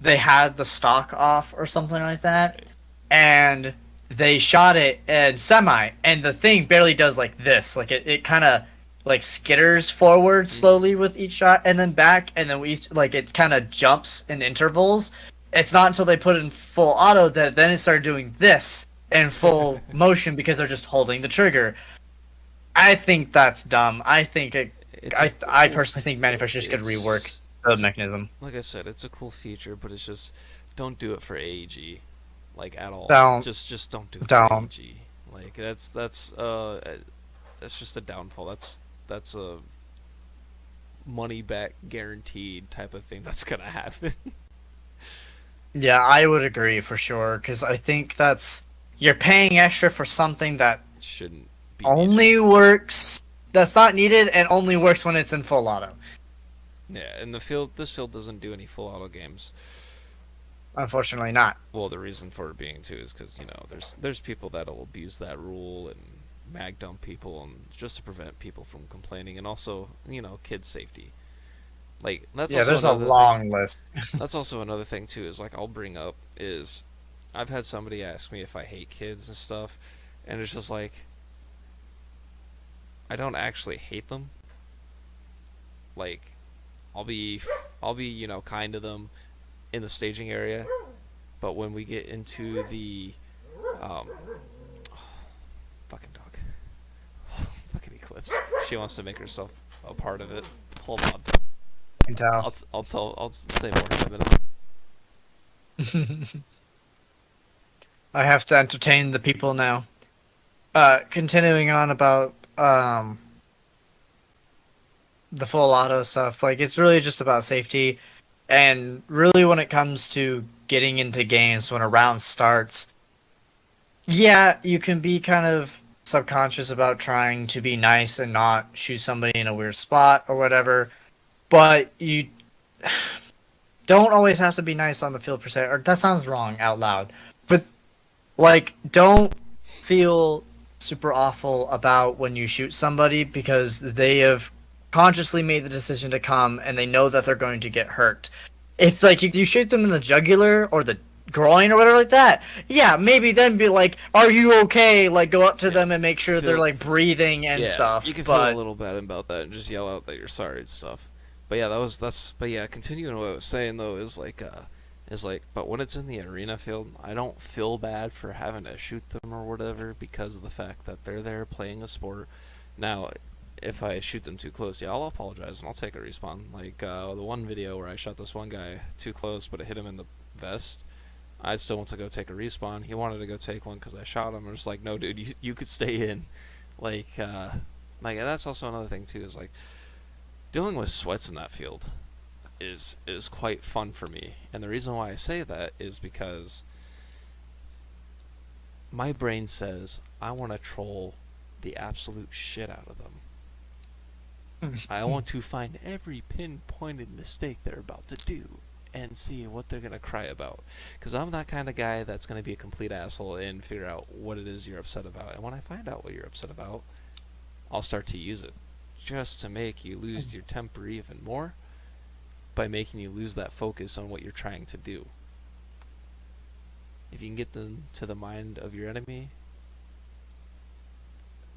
B: they had the stock off or something like that,
A: Right.
B: and they shot it in semi, and the thing barely does like this. Like it kind of like skitters forward
A: Mm-hmm.
B: slowly with each shot, and then back, and then we like it kind of jumps in intervals. It's not until they put it in full auto that then it started doing this in full motion because they're just holding the trigger. I think that's dumb.
A: It's a
B: I
A: cool.
B: personally think manufacturers could rework the
A: It's a,
B: mechanism.
A: like I said, it's a cool feature, but it's just don't do it for AEG, like at all.
B: Don't
A: Just don't do it for
B: don't.
A: AEG. Like that's just a downfall. That's a money back guaranteed type of thing that's gonna happen.
B: Yeah, I would agree for sure because I think that's you're paying extra for something that
A: Shouldn't be needed.
B: only works that's not needed and only works when it's in full auto.
A: Yeah, and this field doesn't do any full auto games.
B: Unfortunately, not.
A: Well, the reason for it being too is because there's people that'll abuse that rule and mag dump people, and just to prevent people from complaining, and also kid safety. Like that's
B: Yeah,
A: also
B: there's a
A: another thing.
B: long list.
A: That's also another thing too. Is like I'll bring up is I've had somebody ask me if I hate kids and stuff, and it's just like I don't actually hate them. Like I'll be I'll be kind to them in the staging area, but when we get into the um, fucking dog, fucking Eclipse, she wants to make herself a part of it. Hold on,
B: I can tell.
A: I'll say more in a minute.
B: I have to entertain the people now. Continuing on about the full auto stuff, like it's really just about safety, and really when it comes to getting into games when a round starts, yeah, you can be kind of subconscious about trying to be nice and not shoot somebody in a weird spot or whatever, but you don't always have to be nice on the field per se. Or that sounds wrong out loud, but like don't feel super awful about when you shoot somebody because they have consciously made the decision to come and they know that they're going to get hurt. If like you shoot them in the jugular or the groin or whatever like that, yeah, maybe then be like, "Are you okay?" Like go up to
A: Yeah,
B: them and make sure they're
A: feel
B: like breathing and
A: yeah, you
B: stuff.
A: can feel a
B: But
A: little bad about that and just yell out that you're sorry and stuff. But yeah, that's but yeah, continuing what I was saying though is like but when it's in the arena field, I don't feel bad for having to shoot them or whatever because of the fact that they're there playing a sport. Now, if I shoot them too close, yeah, I'll apologize and I'll take a respawn. Like the one video where I shot this one guy too close, but it hit him in the vest. I still want to go take a respawn. He wanted to go take one because I shot him. I was like, no, dude, you could stay in. Like, like that's also another thing too. Is like dealing with sweats in that field is quite fun for me. And the reason why I say that is because my brain says I want to troll the absolute shit out of them. I want to find every pinpointed mistake they're about to do and see what they're going to cry about. Because I'm that kind of guy that's going to be a complete asshole and figure out what it is you're upset about. And when I find out what you're upset about, I'll start to use it just to make you lose your temper even more by making you lose that focus on what you're trying to do. If you can get them to the mind of your enemy,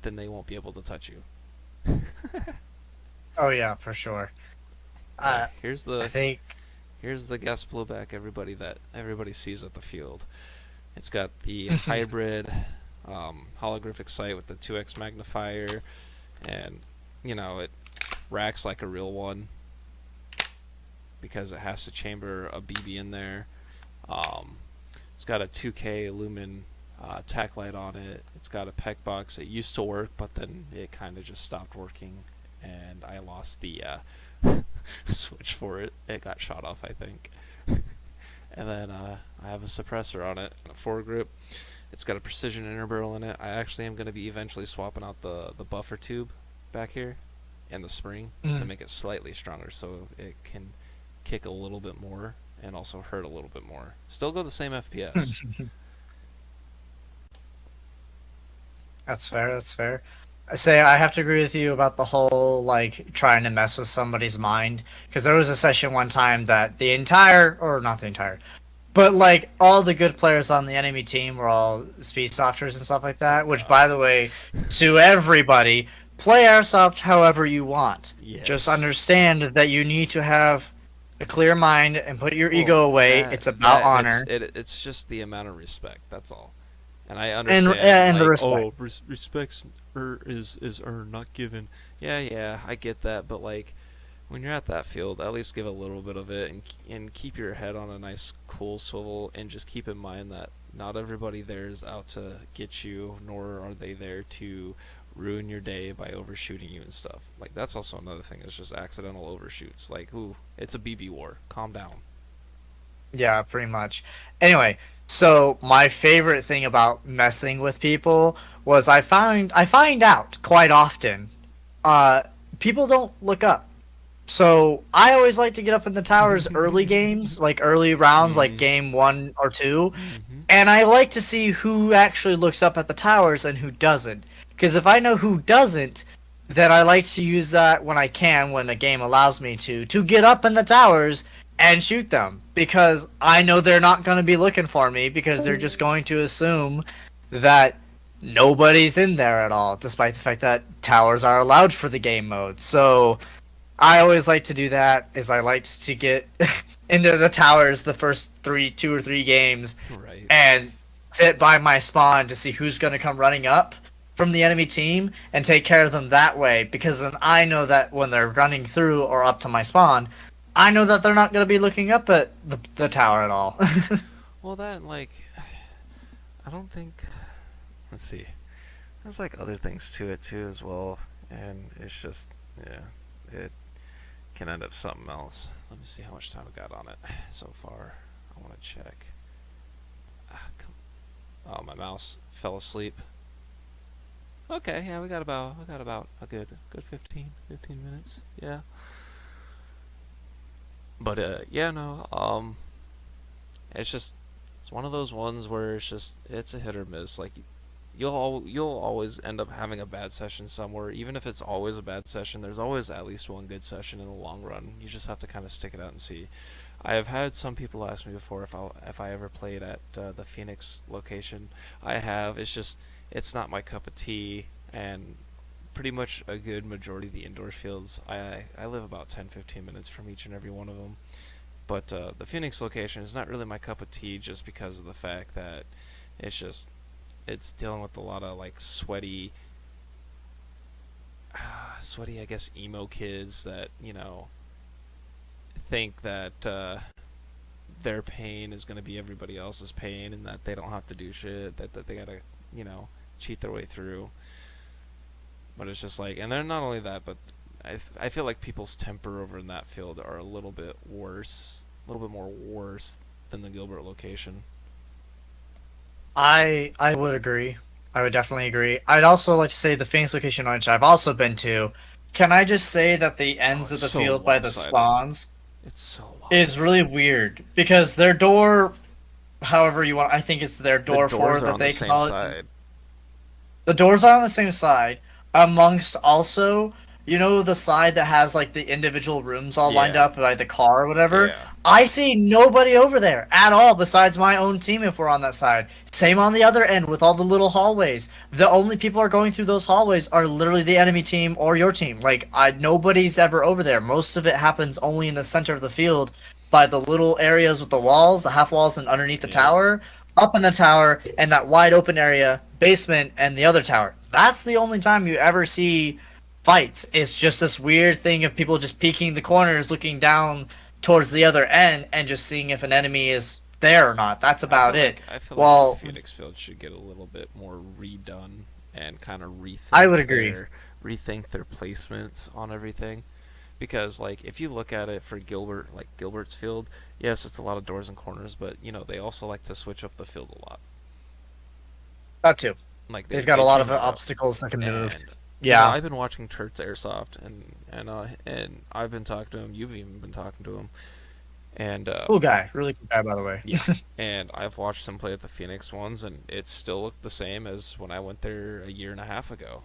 A: then they won't be able to touch you.
B: oh yeah, for sure.
A: Yeah,
B: Uh, I think
A: here's the gas blowback everybody sees at the field. It's got the hybrid holographic sight with the 2x magnifier, and it racks like a real one because it has to chamber a BB in there. Um, it's got a 2K lumen tack light on it. It's got a PEC box. It used to work, but then it kind of just stopped working, and I lost the switch for it. It got shot off, I think. And then I have a suppressor on it and a foregrip. It's got a precision interbarrel in it. I actually am going to be eventually swapping out the buffer tube back here and the spring to
B: Mm.
A: make it slightly stronger so it can kick a little bit more and also hurt a little bit more. Still go the same FPS.
B: That's fair. That's fair. I say I have to agree with you about the whole like trying to mess with somebody's mind because there was a session one time that the entire, or not the entire, but like all the good players on the enemy team were all speed softers and stuff like
A: Oh
B: that. Which,
A: god.
B: by the way, to everybody, play airsoft however you want. Just
A: Yes.
B: understand that you need to have a clear mind and put your
A: Well,
B: ego away.
A: that
B: It's about
A: that it's
B: honor
A: it's just the amount of respect. That's all. And I
B: and
A: understand,
B: the
A: like,
B: respect.
A: oh, respect's is earned, not given. Yeah, yeah, I get that, but like, when you're at that field, at least give a little bit of it, and keep your head on a nice, cool swivel, and just keep in mind that not everybody there is out to get you, nor are they there to ruin your day by overshooting you and stuff. Like that's also another thing. It's just accidental overshoots. Like, ooh, it's a BB war. Calm down.
B: Yeah, pretty much. Anyway, so my favorite thing about messing with people was I find out quite often, uh, people don't look up. So I always like to get up in the towers early games, like early rounds, like
A: Mm.
B: game 1 or 2,
A: Mm-hmm.
B: and I like to see who actually looks up at the towers and who doesn't. Because if I know who doesn't, then I like to use that when I can, when a game allows me to get up in the towers and shoot them. Because I know they're not going to be looking for me because they're just going to assume that nobody's in there at all, despite the fact that towers are allowed for the game mode. So I always like to do that. Is I like to get into the towers the first 2 or 3 games
A: Right.
B: and sit by my spawn to see who's going to come running up from the enemy team and take care of them that way. Because then I know that when they're running through or up to my spawn, I know that they're not going to be looking up at the tower at all.
A: Well, that like I don't think. Let's see. There's like other things to it too as well, and it's just yeah, it can end up something else. Let me see how much time I got on it so far. I want to check. Oh, my mouse fell asleep. Okay, yeah, we got about a good 15 minutes. Yeah. But yeah, no. It's just it's one of those ones where it's a hit or miss. Like you'll always end up having a bad session somewhere. Even if it's always a bad session, there's always at least one good session in the long run. You just have to kind of stick it out and see. I have had some people ask me before if I ever played at the Phoenix location. I have. It's just it's not my cup of tea, and pretty much a good majority of the indoor fields. I live about 10-15 minutes from each and every one of them. But the Phoenix location is not really my cup of tea just because of the fact that it's just it's dealing with a lot of like sweaty I guess emo kids that think that their pain is going to be everybody else's pain and that they don't have to do shit that they gotta you know cheat their way through. But it's just like, and they're not only that, but I feel like people's temper over in that field are a little bit worse, a little bit more worse than the Gilbert location.
B: I would agree. I would definitely agree. I'd also like to say the Phoenix location which I've also been to. Can I just say that the
A: Oh,
B: ends
A: it's
B: of the
A: so
B: field by the
A: lopsided.
B: spawns
A: It's so
B: is
A: lopsided.
B: really weird because their door, however you want, I think it's their
A: The
B: door four
A: doors are
B: that
A: on the
B: they
A: same
B: call it.
A: side.
B: The doors are on the same side, amongst also, the side that has like the individual rooms all lined
A: Yeah,
B: up by the car or whatever.
A: yeah.
B: I see nobody over there at all besides my own team if we're on that side. Same on the other end with all the little hallways. The only people are going through those hallways are literally the enemy team or your team. Like nobody's ever over there. Most of it happens only in the center of the field by the little areas with the walls, the half walls and underneath the
A: Yep.
B: tower, up in the tower, and that wide open area, basement, and the other tower. That's the only time you ever see fights. It's just this weird thing of people just peeking the corners, looking down towards the other end, and just seeing if an enemy is there or not. That's about it.
A: I feel like the
B: Well,
A: Phoenix Field should get a little bit more redone and kind of
B: I would agree.
A: rethink their placements on everything Because like if you look at it for Gilbert, like Gilbert's field, yes, it's a lot of doors and corners, but you know they also like to switch up the field a lot.
B: That too.
A: Like
B: They've got a
A: they
B: lot of
A: change it up.
B: obstacles that can move.
A: And you know
B: Yeah.
A: I've been watching Turt's Airsoft, and I've been talking to him. You've even been talking to him, and
B: Cool guy. Really cool guy, by the way.
A: yeah. And I've watched him play at the Phoenix ones, and it still looked the same as when I went there a year and a half ago.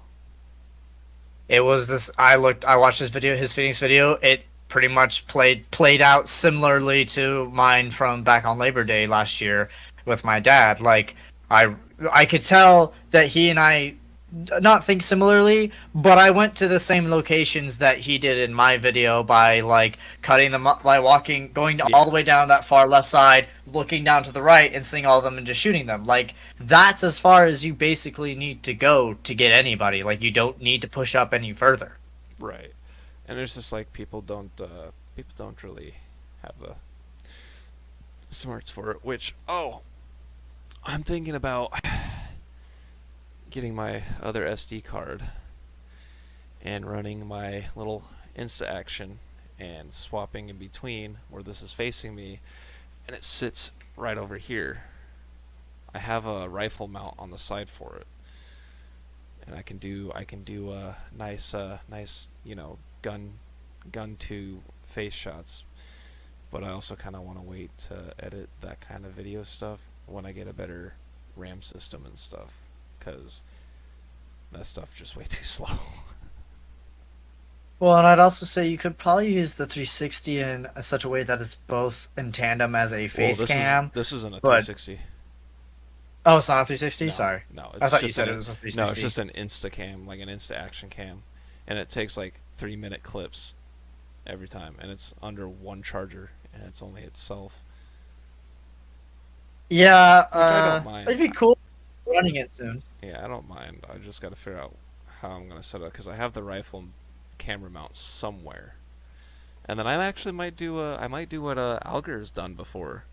B: It was this. I watched his Phoenix video. It pretty much played out similarly to mine from back on Labor Day last year with my dad. Like I I could tell that he and I not think similarly, but I went to the same locations that he did in my video by like cutting them up by walking, going all
A: Yeah,
B: the way down that far left side, looking down to the right, and seeing all of them and just shooting them. Like that's as far as you basically need to go to get anybody. Like you don't need to push up any further.
A: right. And it's just like people don't really have the smarts for it. Which I'm thinking about getting my other SD card and running my little insta action and swapping in between where this is facing me, and it sits right over here. I have a rifle mount on the side for it, and I can do nice gun to face shots. But I also kind of want to wait to edit that kind of video stuff when I get a better RAM system and stuff, because that stuff's just way too slow.
B: Well, and I'd also say you could probably use the 360 in such a way that it's both in tandem as a
A: Well,
B: face cam.
A: this isn't a
B: But
A: 360.
B: oh, it's not a 360.
A: No,
B: Sorry,
A: no,
B: I
A: it's
B: thought you
A: just
B: said it
A: an
B: was a
A: no, it's
B: 360.
A: just an insta cam, like an insta action cam, and it takes like 3 minute clips every time, and it's under one charger, and it's only itself,
B: Yeah,
A: which I don't mind.
B: it'd be cool running it soon.
A: Yeah, I don't mind. I just got to figure out how I'm gonna set it up because I have the rifle camera mount somewhere, and then I might do what Alger has done before.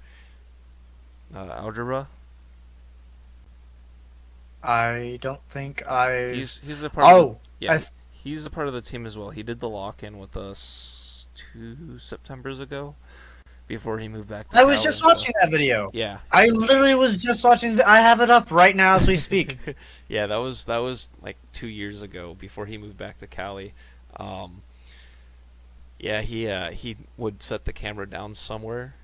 A: Algebra.
B: I don't think I've.
A: He's a part of the
B: Oh,
A: yeah
B: I.
A: he's a part of the team as well. He did the lock in with us 2 Septembers ago before he moved back to
B: I was
A: Cali
B: just
A: and stuff.
B: watching that video.
A: Yeah,
B: I literally was just watching. I have it up right now as we speak.
A: yeah, that was like 2 years ago before he moved back to Cali. Um, yeah, he would set the camera down somewhere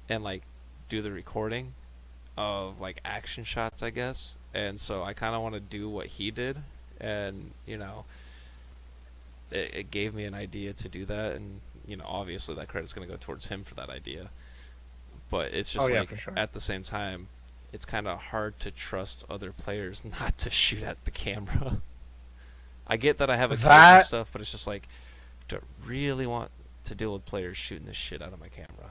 A: and like do the recording of like action shots, I guess. And so I kind of want to do what he did, and it gave me an idea to do that, and obviously that credit's going to go towards him for that idea. But it's
B: Oh
A: just
B: yeah,
A: like
B: for sure.
A: at the same time, it's kind of hard to trust other players not to shoot at the camera. I get that I have a case and
B: That
A: stuff, but it's just like, do I really want to deal with players shooting the shit out of my camera?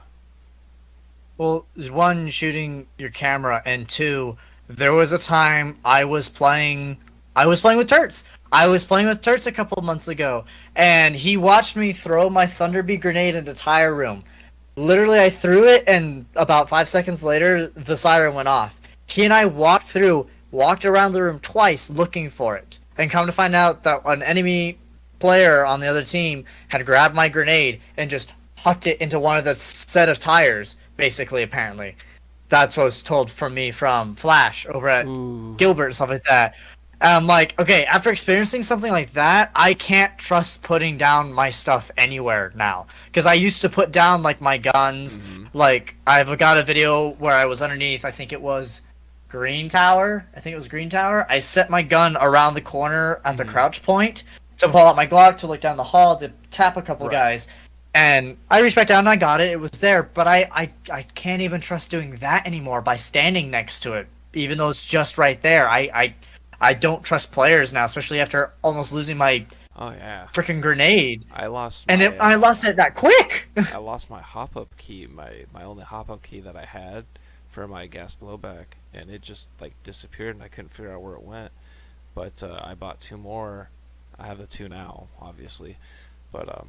B: Well, one, shooting your camera, and two, there was a time I was playing. I was playing with Turts. I was playing with Turts a couple months ago, and he watched me throw my Thunderbee grenade into tire room. Literally, I threw it, and about 5 seconds later, the siren went off. He and I walked around the room twice looking for it, and come to find out that an enemy player on the other team had grabbed my grenade and just hucked it into one of the set of tires, basically, apparently. That's what was told from me from Flash over at
A: Ooh.
B: Gilbert and stuff like that. And I'm like, okay, after experiencing something like that, I can't trust putting down my stuff anywhere now. Because I used to put down, like, my guns.
A: Mm-hmm.
B: Like, I've got a video where I was underneath, I think it was Green Tower. I think it was Green Tower. I set my gun around the corner at the
A: Mm-hmm.
B: crouch point to pull out my Glock to look down the hall to tap a couple
A: Right.
B: guys. And I reached back down and I got it. It was there. But I can't even trust doing that anymore by standing next to it. Even though it's just right there. I don't trust players now, especially after almost losing my
A: Oh yeah.
B: freaking grenade.
A: I lost
B: And
A: my
B: I lost it that quick.
A: I lost my hop up key, my only hop up key that I had for my gas blowback, and it just like disappeared, and I couldn't figure out where it went. But I bought two more. I have the two now, obviously, but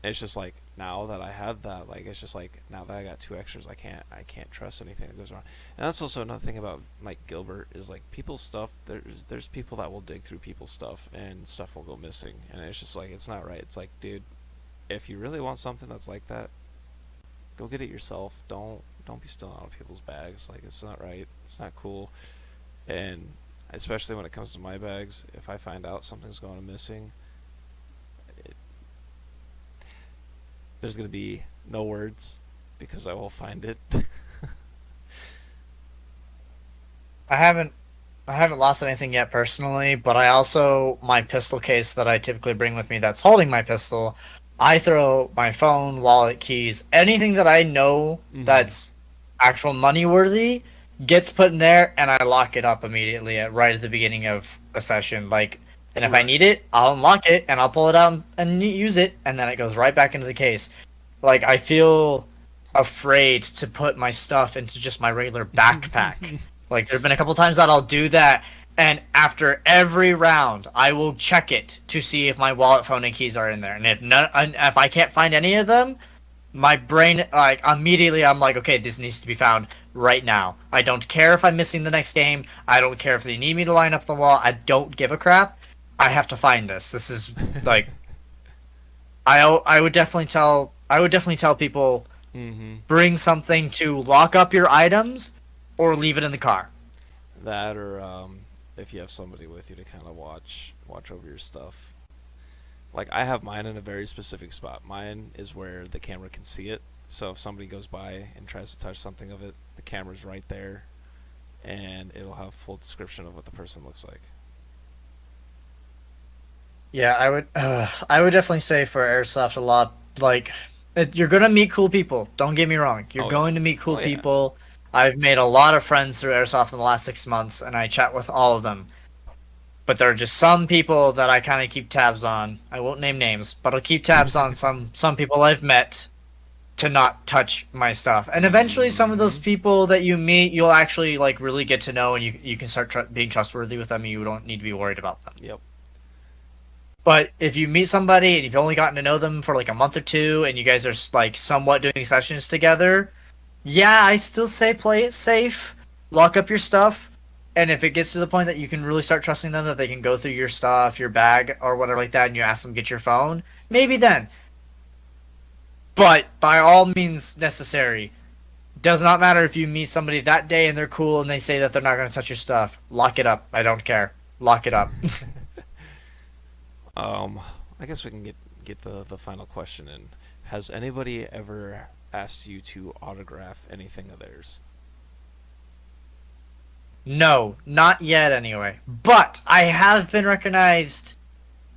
A: it's just like now that I have that, like it's just like now that I got two extras, I can't trust anything that goes wrong. And that's also another thing about like Gilbert is like people's stuff. There's people that will dig through people's stuff and stuff will go missing, and it's just like it's not right. It's like, dude, if you really want something that's like that, go get it yourself. Don't be stealing out of people's bags. Like, it's not right. It's not cool. And especially when it comes to my bags, if I find out something's going missing, it, there's gonna be no words because I will find it.
B: I haven't I haven't lost anything yet personally, but I also my pistol case that I typically bring with me that's holding my pistol, I throw my phone, wallet, keys, anything that I know
A: Mm-hmm.
B: that's actual money worthy gets put in there, and I lock it up immediately right at the beginning of a session. Like, and if I
A: Right.
B: need it, I'll unlock it and I'll pull it out and use it, and then it goes right back into the case. Like, I feel afraid to put my stuff into just my regular backpack. Like, there've been a couple times that I'll do that, and after every round, I will check it to see if my wallet, phone, and keys are in there. And if I can't find any of them, my brain, like, immediately I'm like, okay, this needs to be found right now. I don't care if I'm missing the next game. I don't care if they need me to line up the wall. I don't give a crap. I have to find this. This is like, I would definitely tell people,
A: Mm-hmm.
B: bring something to lock up your items or leave it in the car.
A: That or if you have somebody with you to kind of watch over your stuff. Like, I have mine in a very specific spot. Mine is where the camera can see it. So if somebody goes by and tries to touch something of it, the camera's right there, and it'll have full description of what the person looks like.
B: Yeah, I would definitely say for airsoft a lot. Like, you're gonna meet cool people. Don't get me wrong. You're
A: Oh yeah.
B: going to meet cool
A: Oh yeah.
B: people. I've made a lot of friends through airsoft in the last 6 months, and I chat with all of them. But there are just some people that I kind of keep tabs on. I won't name names, but I'll keep tabs on some people I've met to not touch my stuff. And eventually, some of those
A: Mm-hmm.
B: people that you meet, you'll actually like really get to know, and you can start being trustworthy with them, and you don't need to be worried about them.
A: Yep.
B: But if you meet somebody and you've only gotten to know them for like a month or two, and you guys are like somewhat doing sessions together, yeah, I still say play it safe, lock up your stuff, and if it gets to the point that you can really start trusting them that they can go through your stuff, your bag, or whatever like that, and you ask them to get your phone, maybe then. But by all means necessary, does not matter if you meet somebody that day and they're cool and they say that they're not going to touch your stuff. Lock it up. I don't care. Lock it up.
A: um, I guess we can get the final question in. Has anybody ever asked you to autograph anything of theirs?
B: No, not yet anyway. But I have been recognized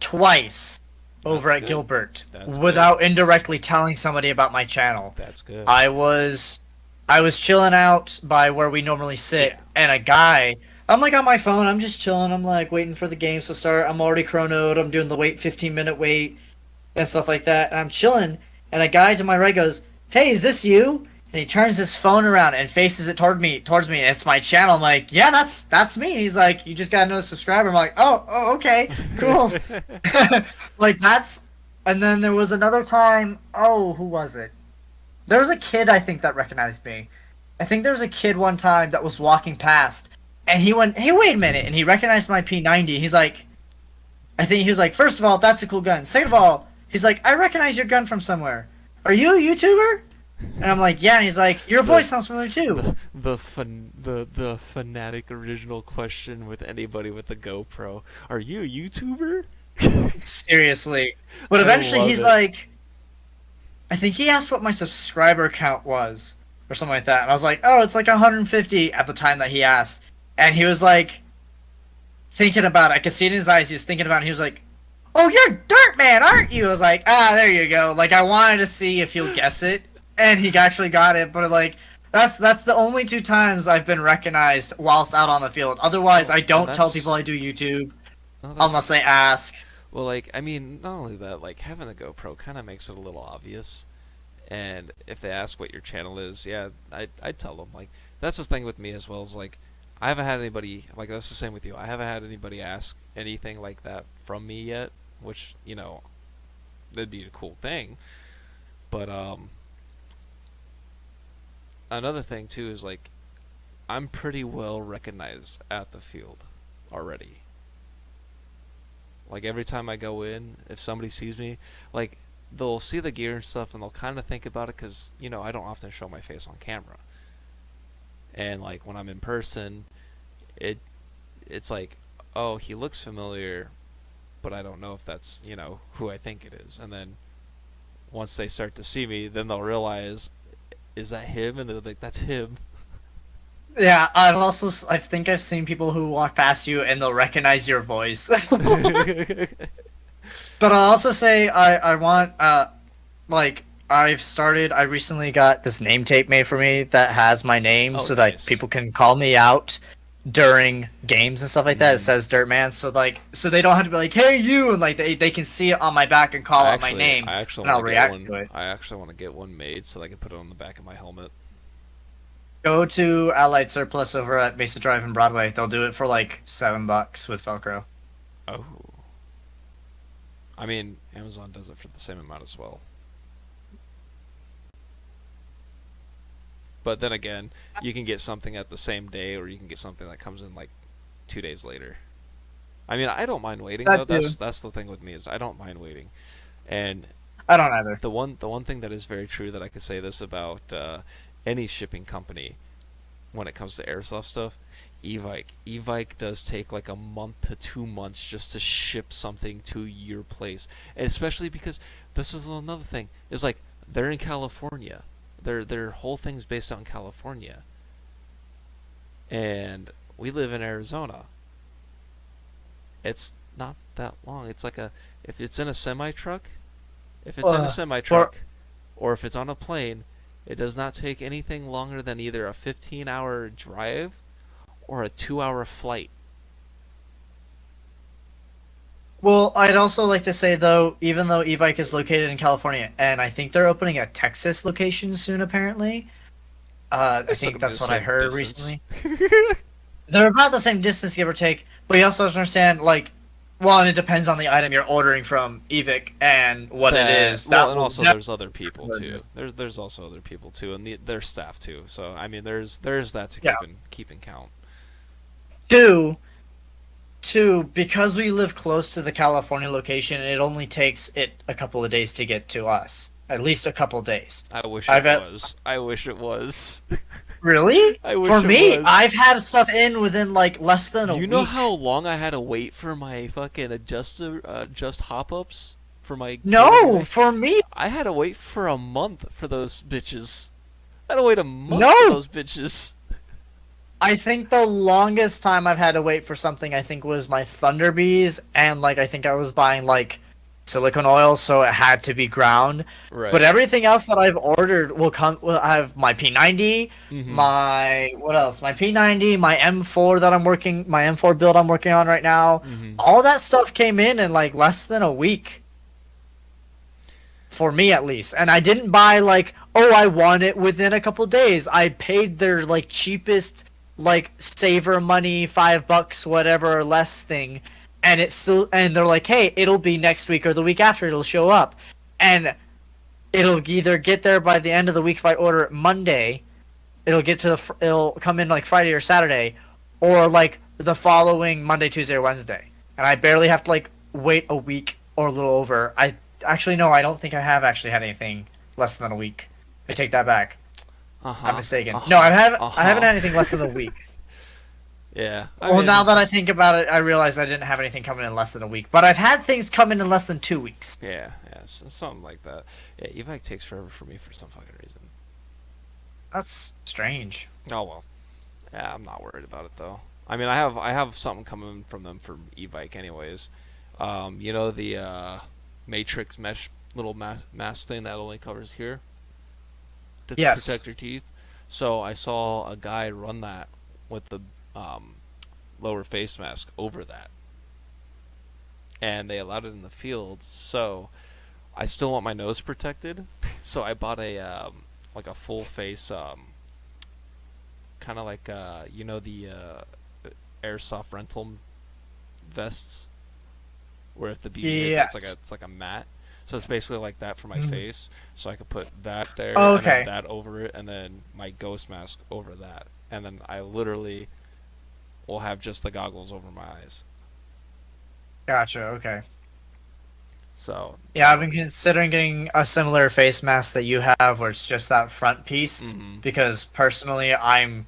B: twice
A: That's
B: over at
A: good.
B: Gilbert
A: That's good.
B: without indirectly telling somebody about my channel.
A: That's good.
B: I was I was chilling out by where we normally sit,
A: Yeah.
B: and a guy, I'm like on my phone, I'm just chilling, I'm like waiting for the games to start. I'm already chronoed, I'm doing the 15-minute wait and stuff like that. And I'm chilling, and a guy to my right goes, "Hey, is this you?" And he turns his phone around and faces it towards me, and it's my channel. I'm like, "Yeah, that's me." And he's like, "You just got another subscriber." I'm like, "Oh, okay, cool." Like, that's. And then there was another time. Oh, who was it? There was a kid I think that recognized me. I think there was a kid one time that was walking past, and he went, "Hey, wait a minute!" And he recognized my P90. He's like, I think he was like, "First of all, that's a cool gun. Second of all," he's like, "I recognize your gun from somewhere. Are you a YouTuber?" And I'm like, "Yeah." And he's like, "Your
A: the
B: voice sounds familiar too."
A: the fanatic original question with anybody with a GoPro. Are you a YouTuber?
B: Seriously. But
A: I
B: eventually
A: love
B: he's
A: it.
B: like, I think he asked what my subscriber count was or something like that. And I was like, "Oh, it's like 150 at the time that he asked." And he was like thinking about it. I could see it in his eyes. He was thinking about it. And he was like, "Oh, you're DirtMann, aren't you?" I was like, "Ah, there you go." Like, I wanted to see if he'll guess it, and he actually got it. But like, that's the only two times I've been recognized whilst out on the field. Otherwise,
A: Oh,
B: I
A: and
B: don't tell people I do YouTube unless
A: that's
B: they ask.
A: well, like, I mean, not only that, like, having a GoPro kind of makes it a little obvious. And if they ask what your channel is, yeah, I tell them. Like, that's the thing with me as well. Is like, I haven't had anybody like that's the same with you. I haven't had anybody ask anything like that from me yet, which that'd be a cool thing. But another thing too is like I'm pretty well recognized at the field already. Like every time I go in, if somebody sees me, like they'll see the gear and stuff, and they'll kind of think about it because I don't often show my face on camera, and like when I'm in person, it it's like, oh, he looks familiar, but I don't know if that's who I think it is. And then once they start to see me, then they'll realize, is that him? And they're like, that's him.
B: Yeah, I think I've seen people who walk past you and they'll recognize your voice. But I'll also say I want like I recently got this name tape made for me that has my name
A: Oh,
B: so that
A: nice.
B: people can call me out during games and stuff like that. It
A: Mm.
B: says DirtMann, so so they don't have to be like, "Hey you," and like they can see it on my back and call out my name
A: I actually
B: and
A: want
B: I'll
A: to get
B: react
A: one.
B: to it.
A: I actually want to get one made so that I can put it on the back of my helmet.
B: Go to Allied Surplus over at Mesa Drive and Broadway. They'll do it for like $7 with Velcro.
A: Oh, I mean, Amazon does it for the same amount as well. But then again, you can get something at the same day, or you can get something that comes in like 2 days later. I mean, I don't mind waiting though.
B: That too.
A: That's the thing with me is I don't mind waiting. And
B: I don't either.
A: the one thing that is very true that I could say this about any shipping company when it comes to airsoft stuff, Evike does take like a month to 2 months just to ship something to your place, and especially because this is another thing is like they're in California, their whole thing's based out in California, and we live in Arizona. It's not that long. It's like a if it's in a semi truck, if it's in a semi
B: For
A: truck, or if it's on a plane, it does not take anything longer than either a 15-hour drive or a 2-hour flight.
B: Well, I'd also like to say though, even though Evike is located in California, and I think they're opening a Texas location soon, apparently. I
A: It's not
B: think
A: gonna be the
B: that's what I
A: same
B: heard
A: distance.
B: recently. They're about the same distance, give or take. But you also have to understand, like, well, and it depends on the item you're ordering from Evike and what it
A: That
B: is.
A: well,
B: That
A: and
B: will
A: also
B: definitely
A: there's other people
B: what it
A: too.
B: is.
A: There's also other people too, and their staff too. So I mean, there's that to
B: Yeah.
A: keep in count.
B: Two, because we live close to the California location, it only takes it a couple of days to get to us. At least a couple of days.
A: I wish it
B: I've had
A: was. I wish it was.
B: Really?
A: I
B: For
A: wish it
B: me,
A: was.
B: I've had stuff in within like less than a
A: You know how
B: week.
A: long I had to wait for my fucking adjust hop ups for my canopy
B: No,
A: bag?
B: for me,
A: I had to wait for a month for those bitches. I had to wait a month for
B: no.
A: those bitches.
B: I think the longest time I've had to wait for something I think was my Thunderbees, and like I think I was buying like silicone oil, so it had to be ground. But
A: Right.
B: everything else that I've ordered will come. Will I have my P90,
A: Mm-hmm.
B: my what else? My P90, my M4 that I'm working, my M4 build I'm working on right now.
A: Mm-hmm.
B: All that stuff came in like less than a week for me at least. And I didn't buy like, oh, I want it within a couple days. I paid their like cheapest like saver money, $5 whatever or less thing, and it's still and they're like, hey, it'll be next week or the week after it'll show up, and it'll either get there by the end of the week if I order it Monday. It'll come in like Friday or Saturday, or like the following Monday, Tuesday, or Wednesday, and I barely have to like wait a week or a little over. I actually no, I don't think I have actually had anything less than a week. I take that back.
A: Uh
B: I'm
A: huh.
B: mistaken.
A: Uh
B: No,
A: huh. Uh
B: I haven't
A: huh.
B: had anything less than a week.
A: Yeah. I
B: Well, now
A: mean,
B: that I think about it, I realize I didn't have anything coming in less than a week. But I've had things come in less than 2 weeks.
A: yeah, something like that. Yeah, evac takes forever for me for some fucking reason.
B: That's strange.
A: Oh well. Yeah, I'm not worried about it though. I mean, I have something coming from them for e-bike anyways. The matrix mesh little mask thing that only covers here to
B: Yes.
A: protect your teeth. So I saw a guy run that with the um, lower face mask over that, and they allowed it in the field. So I still want my nose protected, so I bought a like a full face kind of like the airsoft rental vests where if the BB hits
B: Yes.
A: it's like a mat. So it's basically like that for my
B: Mhm.
A: face. So I could put that there
B: Oh,
A: and then
B: okay.
A: that over it and then my ghost mask over that. And then I literally will have just the goggles over my eyes.
B: Gotcha. Okay.
A: So
B: Yeah, I've
A: that'll
B: been
A: be.
B: considering getting a similar face mask that you have, where it's just that front piece,
A: Mm-hmm.
B: because personally, I'm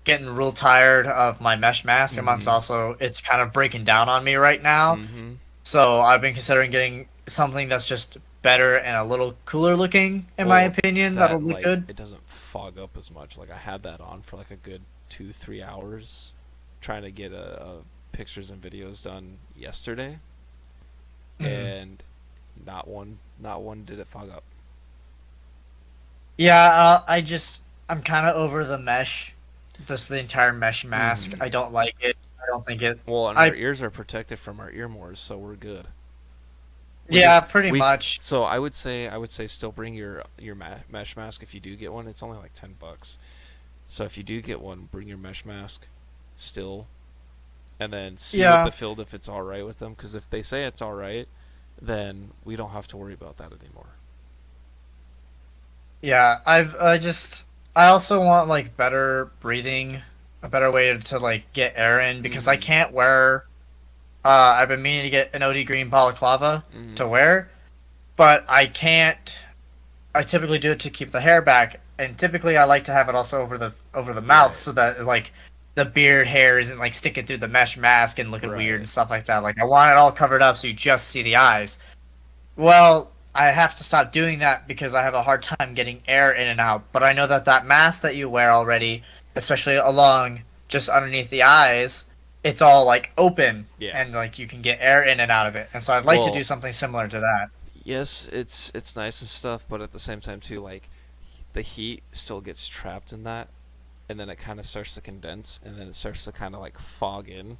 B: getting real tired of my mesh mask, amongst
A: Mm-hmm.
B: also it's kind of breaking down on me right now.
A: Mm-hmm.
B: So I've been considering getting something that's just better and a little cooler looking, in my
A: Well,
B: opinion, that'll
A: that
B: look
A: like
B: good.
A: it doesn't fog up as much. Like I had that on for like a good 2-3 hours, trying to get pictures and videos done yesterday,
B: Mhm.
A: and not one did it fog up.
B: Yeah, I'm kind of over the mesh, just the entire mesh mask.
A: Mm-hmm.
B: I don't like it. I don't think it.
A: Well, and our
B: I
A: ears are protected from our ear mores, so we're good. We
B: Yeah,
A: just
B: pretty
A: we
B: much.
A: so I would say still bring your mesh mask if you do get one. It's only like $10. So if you do get one, bring your mesh mask still, and then see with
B: Yeah,
A: the field if it's all right with them. Because if they say it's all right, then we don't have to worry about that anymore.
B: yeah. I also want like better breathing, a better way to like get air in because I
A: Mm-hmm.
B: can't wear. I've been meaning to get an OD green balaclava
A: Mm-hmm.
B: to wear, but I can't. I typically do it to keep the hair back, and typically I like to have it also over the mouth
A: Right.
B: so that like the beard hair isn't like sticking through the mesh mask and looking weird
A: Right.
B: and stuff like that. Like I want it all covered up so you just see the eyes. Well, I have to stop doing that because I have a hard time getting air in and out. But I know that that mask that you wear already, especially along just underneath the eyes, it's all like open
A: Yeah.
B: and like you can get air in and out of it. And so I'd like to do
A: Well,
B: something similar to that.
A: yes, it's nice and stuff, but at the same time too, like the heat still gets trapped in that, and then it kind of starts to condense, and then it starts to kind of like fog in,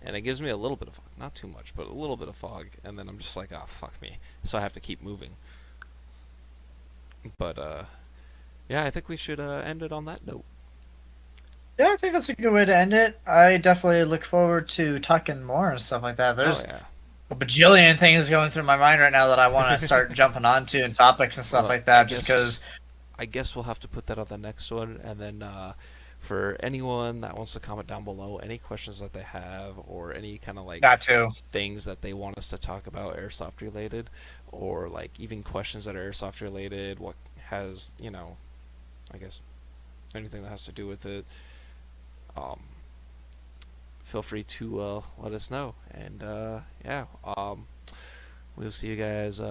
A: and it gives me a little bit of fog, not too much, but a little bit of fog, and then I'm just like, oh fuck me, so I have to keep moving. But yeah, I think we should end it on that note.
B: Yeah, I think that's a good way to end it. I definitely look forward to talking more and stuff like that.
A: Oh
B: There's
A: yeah.
B: a bajillion things going through my mind right now that I want to start jumping onto and topics and stuff
A: Well,
B: like
A: I
B: that just
A: guess
B: because
A: I guess we'll have to put that on the next one, and then for anyone that wants to comment down below any questions that they have or any kind of like
B: got to.
A: things that they want us to talk about airsoft related, or like even questions that are airsoft related, what has I guess anything that has to do with it, um, feel free to let us know, and yeah, we'll see you guys